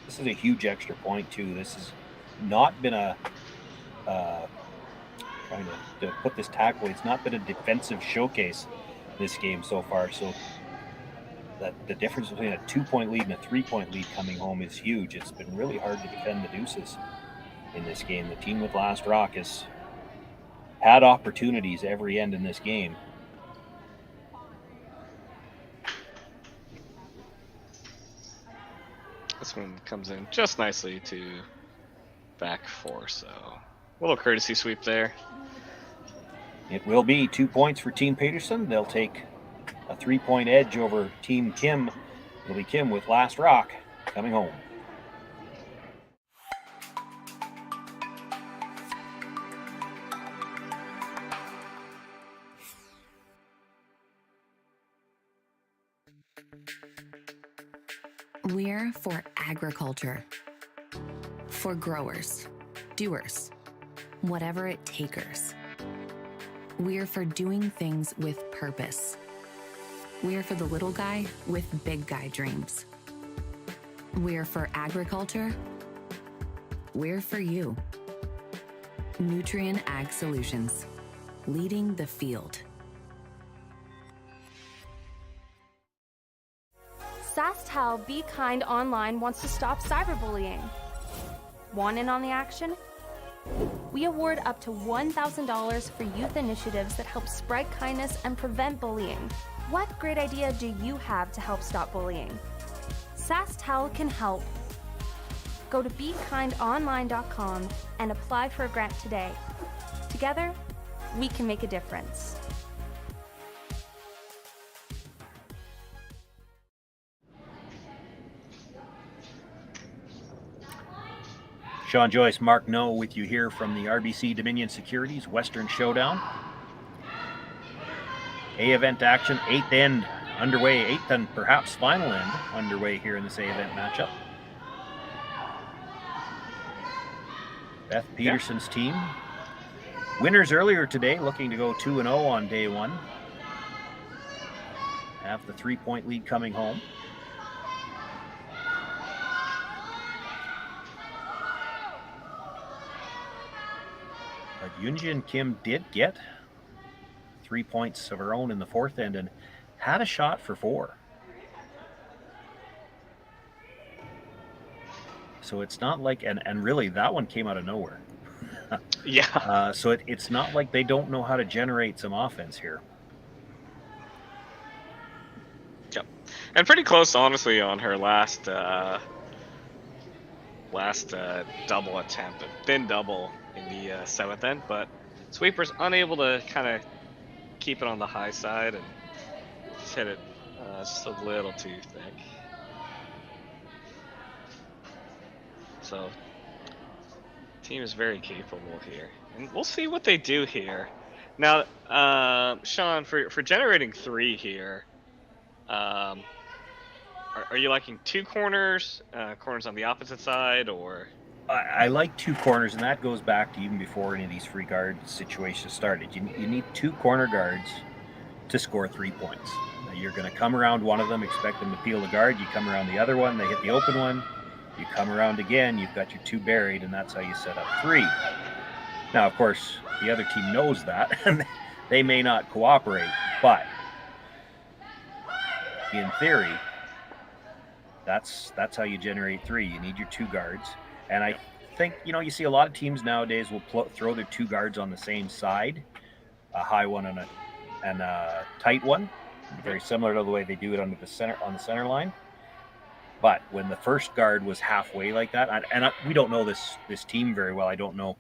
This is a huge extra point too. This has not been a trying to put this tackle. It's not been a defensive showcase this game so far. So that the difference between a 2-point lead and a 3-point lead coming home is huge. It's been really hard to defend the deuces in this game. The team with last rock has had opportunities every end in this game. This one comes in just nicely to back 4, so a little courtesy sweep there. It will be 2 points for Team Peterson. They'll take a 3-point edge over Team Kim. It'll be Kim with last rock coming home. We're for agriculture. For growers, doers, whatever it takers. We're for doing things with purpose. We're for the little guy with big guy dreams. We're for agriculture. We're for you. Nutrien Ag Solutions, leading the field. SaskTel Be Kind Online wants to stop cyberbullying. Want in on the action? We award up to $1,000 for youth initiatives that help spread kindness and prevent bullying. What great idea do you have to help stop bullying? SaskTel can help. Go to BeKindOnline.com and apply for a grant today. Together, we can make a difference. Sean Joyce, Mark No with you here from the RBC Dominion Securities Western Showdown. A event action, 8th end underway, 8th and perhaps final end underway here in this A event matchup. Beth Peterson's team. Winners earlier today, looking to go 2-0 on day one. Have the 3-point lead coming home. But Yunjin Kim did get 3 points of her own in the 4th end and had a shot for 4. So it's not like, and really that one came out of nowhere. Yeah. So it's not like they don't know how to generate some offense here. Yep. And pretty close, honestly, on her last double attempt, a thin double in the 7th end, but Sweeper's unable to kind of keep it on the high side and just hit it just a little too thick. So, team is very capable here, and we'll see what they do here. Now, Sean, for generating 3 here, are you liking 2 corners, corners on the opposite side, or? I like 2 corners, and that goes back to even before any of these free guard situations started. You need 2 corner guards to score 3 points. Now, you're going to come around one of them, expect them to peel the guard. You come around the other one, they hit the open one. You come around again, you've got your 2 buried, and that's how you set up 3. Now, of course, the other team knows that, and they may not cooperate, but in theory, that's how you generate 3. You need your 2 guards, and I think, you see a lot of teams nowadays will throw their 2 guards on the same side, a high one and a tight one, very similar to the way they do it on the center line. But when the first guard was halfway like that, we don't know this team very well. I don't know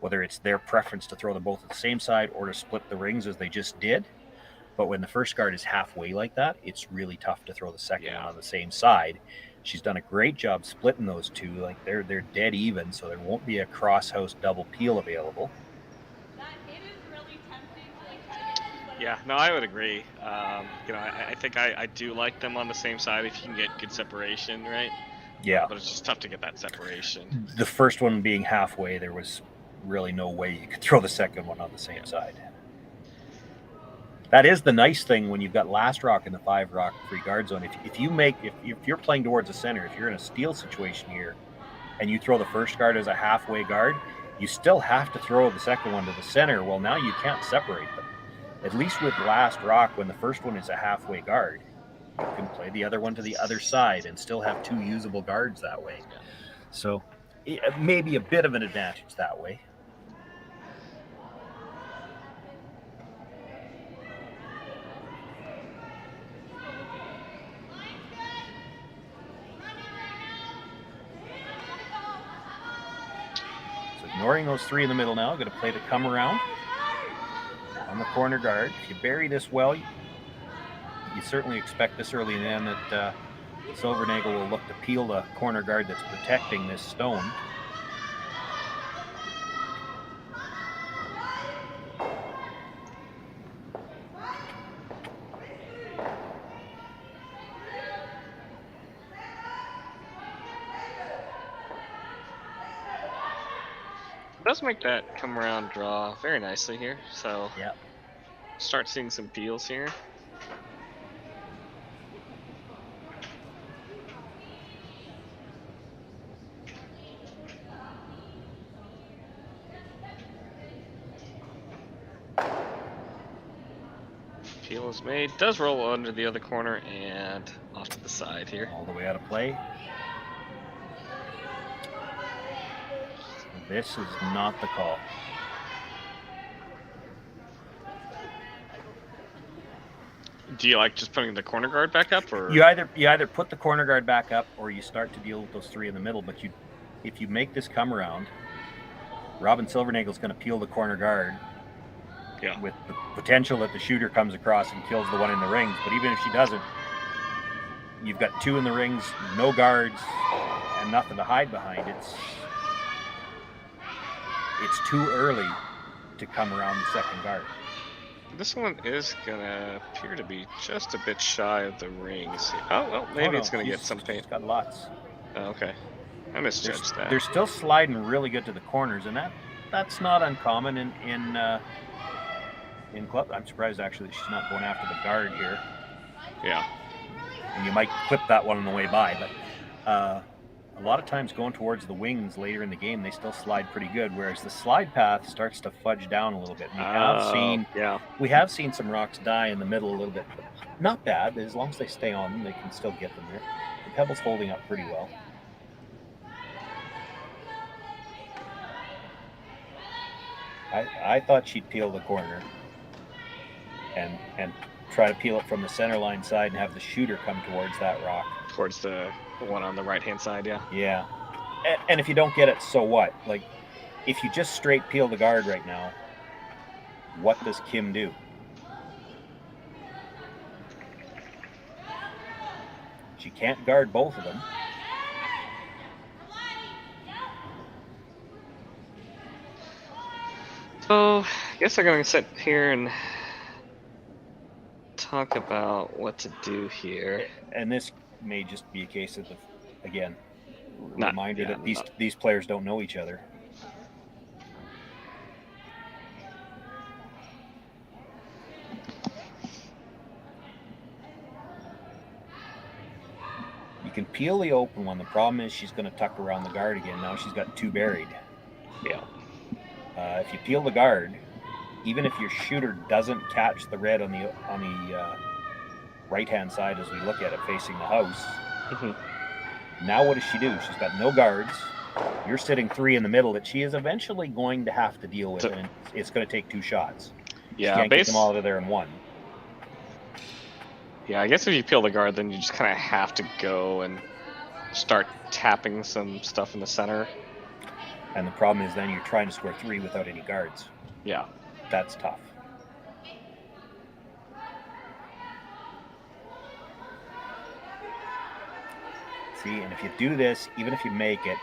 whether it's their preference to throw them both at the same side or to split the rings as they just did. But when the first guard is halfway like that, it's really tough to throw the second one on the same side. She's done a great job splitting those 2. Like they're dead even, so there won't be a cross-house double peel available. Yeah, no, I would agree. I think I do like them on the same side if you can get good separation, right? Yeah. But it's just tough to get that separation. The first one being halfway, there was really no way you could throw the second one on the same side. That is the nice thing when you've got last rock in the 5 rock free guard zone. If you're playing towards the center, if you're in a steal situation here, and you throw the first guard as a halfway guard, you still have to throw the second one to the center. Well, now you can't separate them. At least with last rock, when the first one is a halfway guard, you can play the other one to the other side and still have 2 usable guards that way. So it may be a bit of an advantage that way. So ignoring those 3 in the middle now, going to play the come around on the corner guard. If you bury this well, you certainly expect this early in the end that Silvernagel will look to peel the corner guard that's protecting this stone. It does make that come around draw very nicely here, so yeah, start seeing some peels here. Peel is made, does roll under the other corner and off to the side here. All the way out of play. This is not the call. Do you like just putting the corner guard back up, or you either put the corner guard back up or you start to deal with those 3 in the middle? But if you make this come around, Robin Silvernagel's going to peel the corner guard. Yeah. With the potential that the shooter comes across and kills the one in the rings. But even if she doesn't, you've got 2 in the rings, no guards, and nothing to hide behind. it's too early to come around the second guard. This one is gonna appear to be just a bit shy of the rings. Oh well, maybe it's gonna get some paint. It's got lots. Oh, okay, I misjudged that. They're still sliding really good to the corners, and that's not uncommon in club. I'm surprised actually she's not going after the guard here. Yeah. And you might clip that one on the way by, but a lot of times going towards the wings later in the game, they still slide pretty good, whereas the slide path starts to fudge down a little bit. We have seen some rocks die in the middle a little bit, but not bad. As long as they stay on them, they can still get them there. The pebble's holding up pretty well. I thought she'd peel the corner and try to peel it from the center line side and have the shooter come towards that rock. Towards the one on the right-hand side, yeah. Yeah. And if you don't get it, so what? Like, if you just straight peel the guard right now, what does Kim do? She can't guard both of them. So, I guess I'm going to sit here and talk about what to do here. And this may just be a case of, again, reminder that these players don't know each other. You can peel the open one. The problem is she's going to tuck around the guard again. Now she's got two buried. Yeah. If you peel the guard, even if your shooter doesn't catch the red on the right-hand side as we look at it facing the house, now what does she do? She's got no guards. You're sitting three in the middle that she is eventually going to have to deal with, and it's going to take two shots. Yeah, she can't get them all out of there in one. Yeah, I guess if you peel the guard, then you just kind of have to go and start tapping some stuff in the center. And the problem is then you're trying to score three without any guards. Yeah. That's tough. See, and if you do this, even if you make it,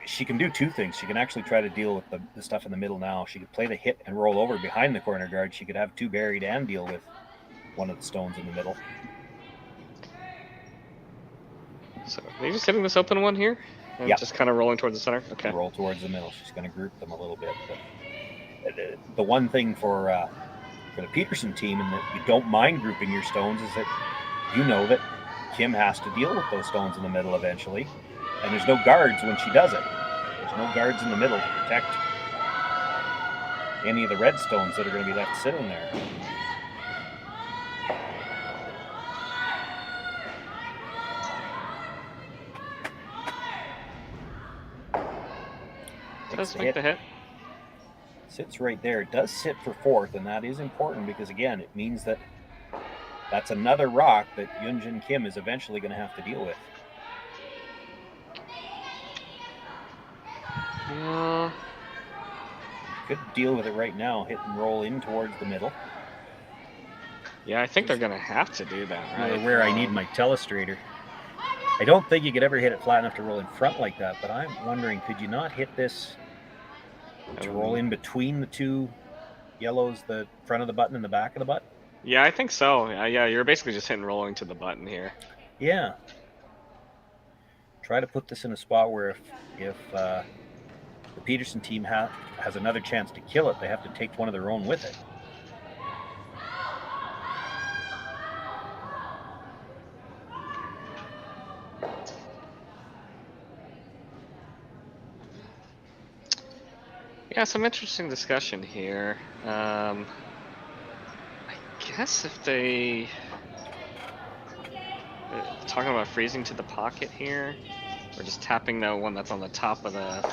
she can do two things. She can actually try to deal with the stuff in the middle now. She could play the hit and roll over behind the corner guard. She could have two buried and deal with one of the stones in the middle. So, are you just hitting this open one here? And just kind of rolling towards the center? Okay. Roll towards the middle. She's going to group them a little bit. But the one thing for the Peterson team, and that you don't mind grouping your stones, is that you know that Kim has to deal with those stones in the middle eventually. And there's no guards when she does it. There's no guards in the middle to protect any of the red stones that are going to be left sitting there. Does make the hit. Sits right there. It does sit for fourth, and that is important because, again, it means that that's another rock that Yunjin Kim is eventually going to have to deal with. Yeah. Could deal with it right now. Hit and roll in towards the middle. Yeah, I think they're going to have to do that, right? Where I need my telestrator. I don't think you could ever hit it flat enough to roll in front like that, but I'm wondering, could you not hit this to roll in between the two yellows, the front of the button and the back of the button? Yeah, I think so. Yeah, you're basically just hitting rolling to the button here. Yeah. Try to put this in a spot where if the Peterson team has another chance to kill it, they have to take one of their own with it. Yeah, some interesting discussion here. I guess if they talking about freezing to the pocket here, or just tapping the one that's on the top of the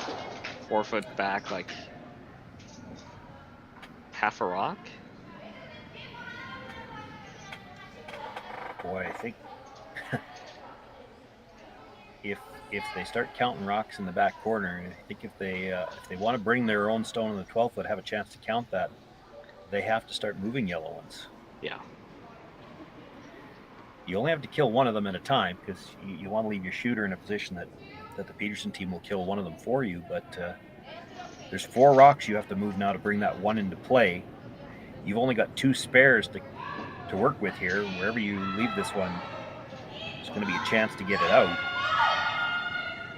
4 foot back, like half a rock. Boy, I think if they start counting rocks in the back corner, I think if they want to bring their own stone on the 12 foot, have a chance to count that, they have to start moving yellow ones. Yeah. You only have to kill one of them at a time because you want to leave your shooter in a position that that the Peterson team will kill one of them for you, but there's 4 rocks you have to move now to bring that one into play. You've only got 2 spares to work with here. Wherever you leave this one, there's going to be a chance to get it out.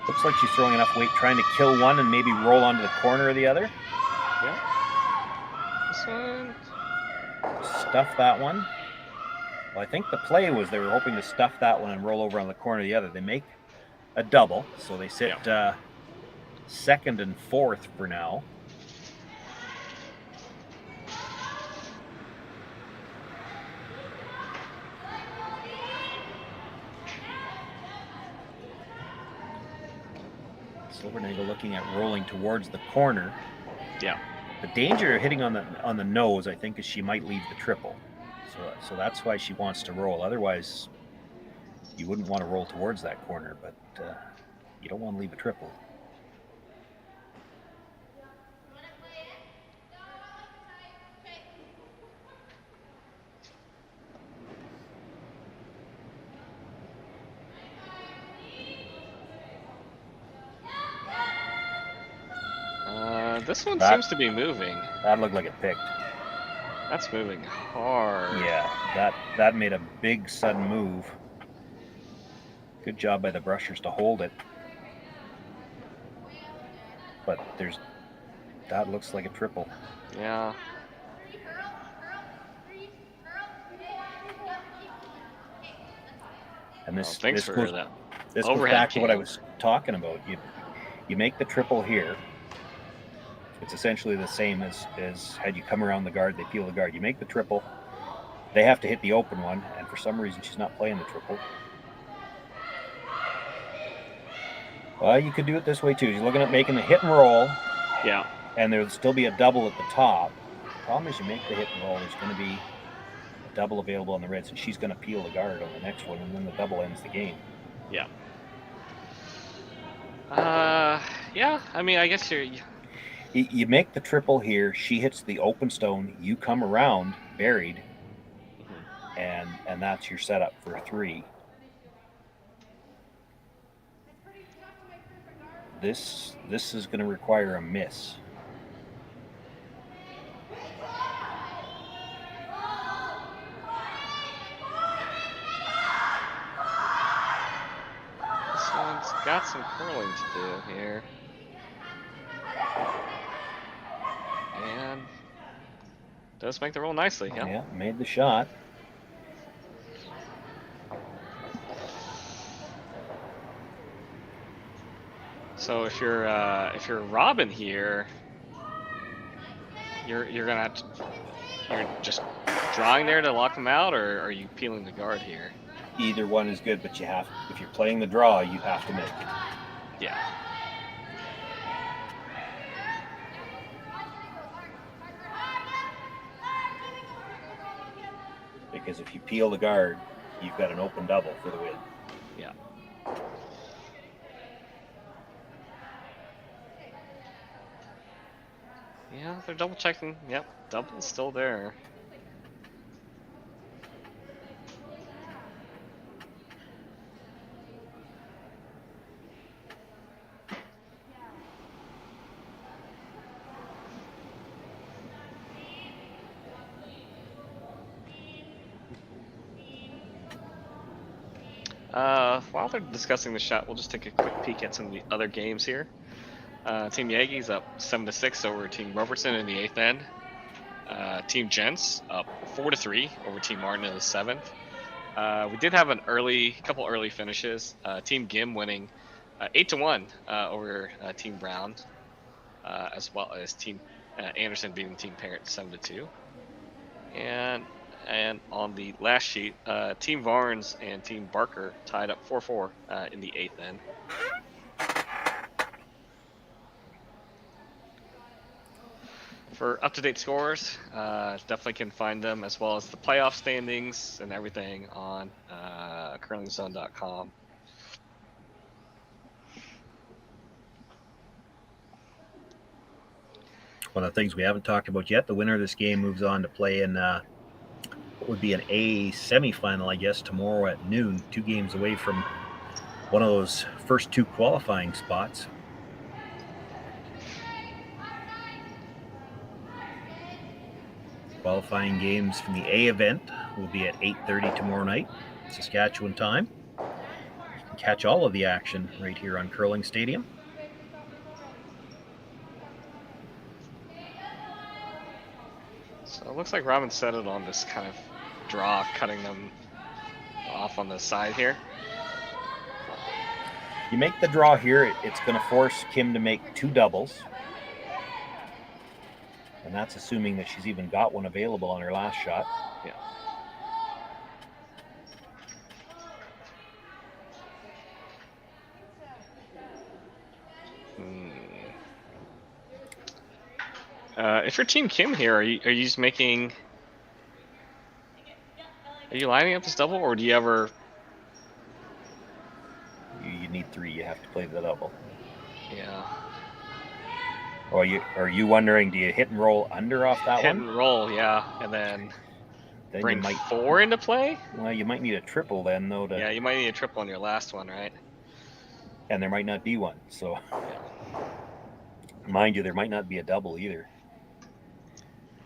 Looks like she's throwing enough weight, trying to kill one and maybe roll onto the corner of the other. Yeah. This one. Stuff that one. Well, I think the play was they were hoping to stuff that one and roll over on the corner of the other. They make a double, so they sit second and fourth for now. Silvernagle looking at rolling towards the corner. Yeah. The danger of hitting on the nose, I think, is she might leave the triple. So that's why she wants to roll. Otherwise, you wouldn't want to roll towards that corner, but you don't want to leave a triple. This one seems to be moving. That looked like it picked. That's moving hard. Yeah, that made a big sudden move. Good job by the brushers to hold it. But that looks like a triple. Yeah. And this thanks goes back to what I was talking about. You make the triple here. It's essentially the same as had you come around the guard, they peel the guard. You make the triple, they have to hit the open one, and for some reason she's not playing the triple. Well, you could do it this way too. You're looking at making the hit and roll. Yeah. And there would still be a double at the top. The problem is you make the hit and roll, there's going to be a double available on the reds, and she's going to peel the guard on the next one, and then the double ends the game. Yeah. Yeah, I mean, I guess you make the triple here, she hits the open stone, you come around buried, and that's your setup for 3. This is going to require a miss. This one's got some curling to do here. And does make the roll nicely. Yeah, made the shot. So if you're Robin here, you're just drawing there to lock them out, or are you peeling the guard here? Either one is good, but if you're playing the draw, you have to make it. Yeah. Because if you peel the guard, you've got an open double for the win. Yeah. Yeah, they're double checking. Yep, double's still there. While they're discussing the shot, we'll just take a quick peek at some of the other games here. Team Yagi's up 7-6 over Team Robertson in the 8th end. Team Gents up 4-3 over Team Martin in the 7th. We did have a couple early finishes. Team Gim winning 8-1 over Team Brown, as well as Team Anderson beating Team Parent 7-2. And on the last sheet, Team Varnes and Team Barker tied up 4-4 in the 8th end. For up-to-date scores, definitely can find them, as well as the playoff standings and everything on curlingzone.com. One of the things we haven't talked about yet, the winner of this game moves on to play in what would be an A semifinal, I guess, tomorrow at noon, 2 games away from one of those first 2 qualifying spots. Qualifying games from the A event will be at 8:30 tomorrow night, Saskatchewan time. You can catch all of the action right here on Curling Stadium. So it looks like Robin settled on this kind of draw, cutting them off on the side here. You make the draw here, it's going to force Kim to make 2 doubles. And that's assuming that she's even got one available on her last shot. Yeah. If you're Team Kim here, are you just making? Are you lining up this double, or do you ever? You need 3. You have to play the double. Yeah. Or are you wondering, do you hit and roll under off that Hit one? and roll, yeah, and then bring you might 4 into play. Well, you might need a triple then, though. Yeah, you might need a triple on your last one, right? And there might not be one. So, mind you, there might not be a double either.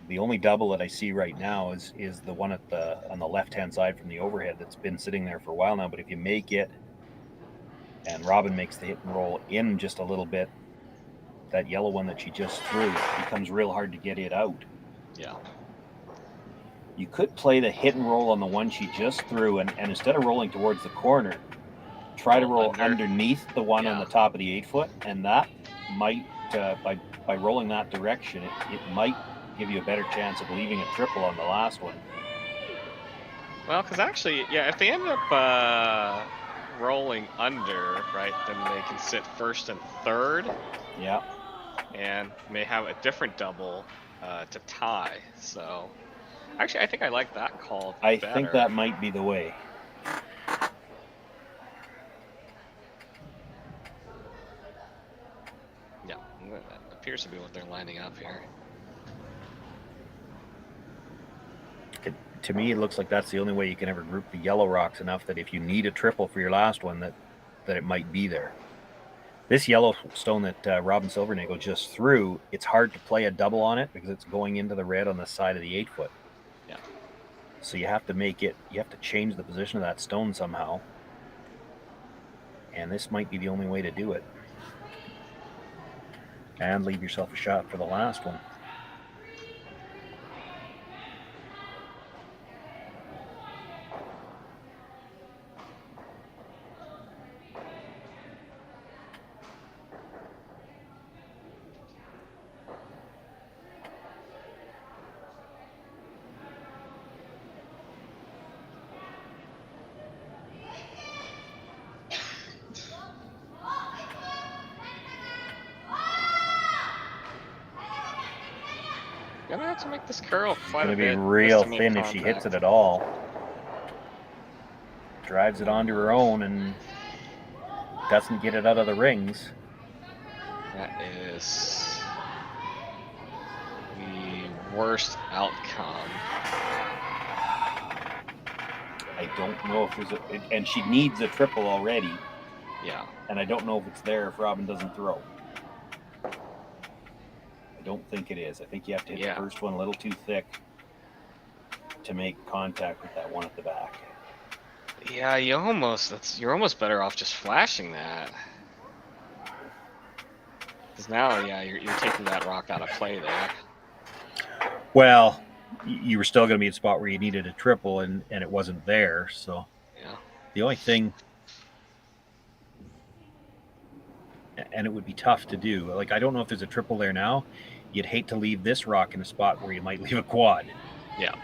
The only double that I see right now is the one on the left-hand side from the overhead that's been sitting there for a while now. But if you make it, and Robin makes the hit and roll in just a little bit, that yellow one that she just threw, it becomes real hard to get it out. Yeah. You could play the hit and roll on the one she just threw, and instead of rolling towards the corner, try to roll underneath the one on the top of the 8-foot, and that might, by rolling that direction, it might give you a better chance of leaving a triple on the last one. Well, because actually, yeah, if they end up rolling under, right, then they can sit first and third. Yeah. And may have a different double to tie. So, actually, I think I like that call better. I think that might be the way. Yeah, that appears to be what they're lining up here. To me, it looks like that's the only way you can ever group the yellow rocks enough that if you need a triple for your last one, that it might be there. This yellow stone that Robin Silvernagle just threw, it's hard to play a double on it because it's going into the red on the side of the 8-foot. Yeah. So you have to change the position of that stone somehow. And this might be the only way to do it. And leave yourself a shot for the last one. Gonna have to make this curl quite a bit. It's gonna be real thin if she hits it at all. Drives it onto her own and doesn't get it out of the rings. That is the worst outcome. I don't know if there's and she needs a triple already. Yeah. And I don't know if it's there if Robin doesn't throw. I don't think it is. I think you have to hit the first one a little too thick to make contact with that one at the back. Yeah, you're almost better off just flashing that. Because now, yeah, you're taking that rock out of play there. Well, you were still going to be in a spot where you needed a triple, and it wasn't there. So yeah, the only thing, and it would be tough to do. Like, I don't know if there's a triple there now. You'd hate to leave this rock in a spot where you might leave a quad. Yeah.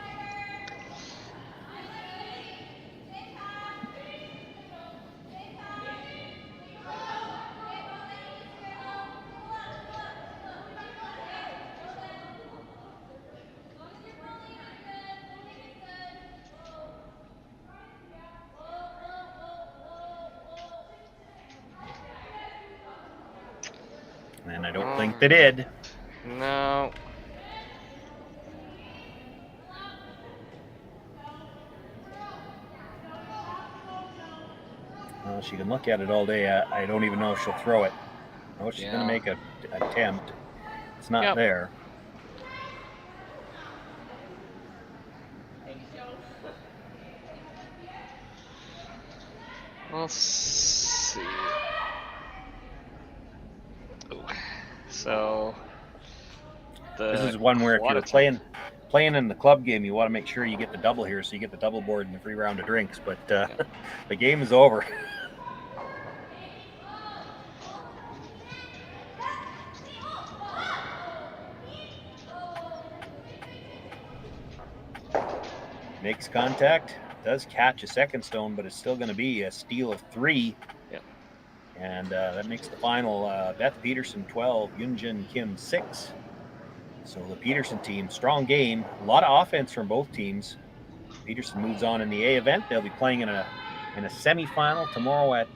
And I don't think they did. No. Well, she can look at it all day. I don't even know if she'll throw it. No, she's going to make an attempt. It's not there. Let's see. Ooh. So this is one where if you're playing in the club game, you want to make sure you get the double here, so you get the double board and the free round of drinks. But the game is over. Makes contact, does catch a second stone, but it's still going to be a steal of 3. Yep. And that makes the final Beth Peterson 12, Yunjin Kim 6. So the Peterson team, strong game, a lot of offense from both teams. Peterson moves on in the A event. They'll be playing in a semifinal tomorrow at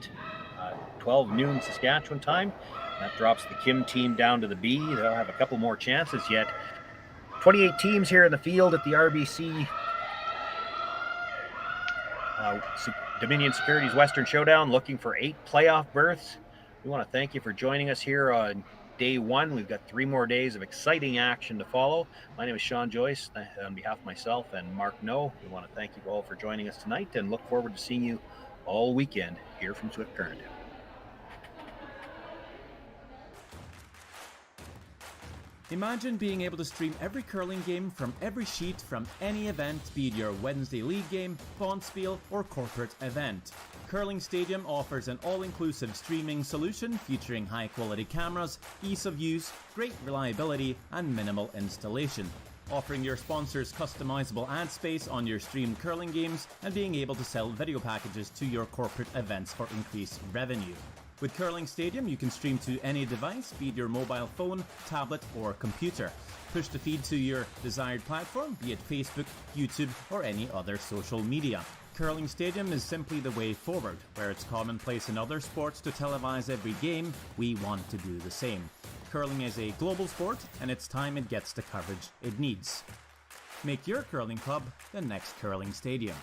12 noon Saskatchewan time. That drops the Kim team down to the B. They'll have a couple more chances yet. 28 teams here in the field at the RBC Dominion Securities Western Showdown, looking for 8 playoff berths. We want to thank you for joining us here on day 1. We've got 3 more days of exciting action to follow. My name is Sean Joyce. On behalf of myself and Mark No, we want to thank you all for joining us tonight and look forward to seeing you all weekend here from Swift Current. Imagine being able to stream every curling game from every sheet from any event, be it your Wednesday league game, bonspiel, or corporate event. Curling Stadium offers an all-inclusive streaming solution featuring high-quality cameras, ease of use, great reliability, and minimal installation. Offering your sponsors customizable ad space on your streamed curling games and being able to sell video packages to your corporate events for increased revenue. With Curling Stadium, you can stream to any device, be it your mobile phone, tablet, or computer. Push the feed to your desired platform, be it Facebook, YouTube, or any other social media. Curling Stadium is simply the way forward. Where it's commonplace in other sports to televise every game, we want to do the same. Curling is a global sport, and it's time it gets the coverage it needs. Make your curling club the next Curling Stadium.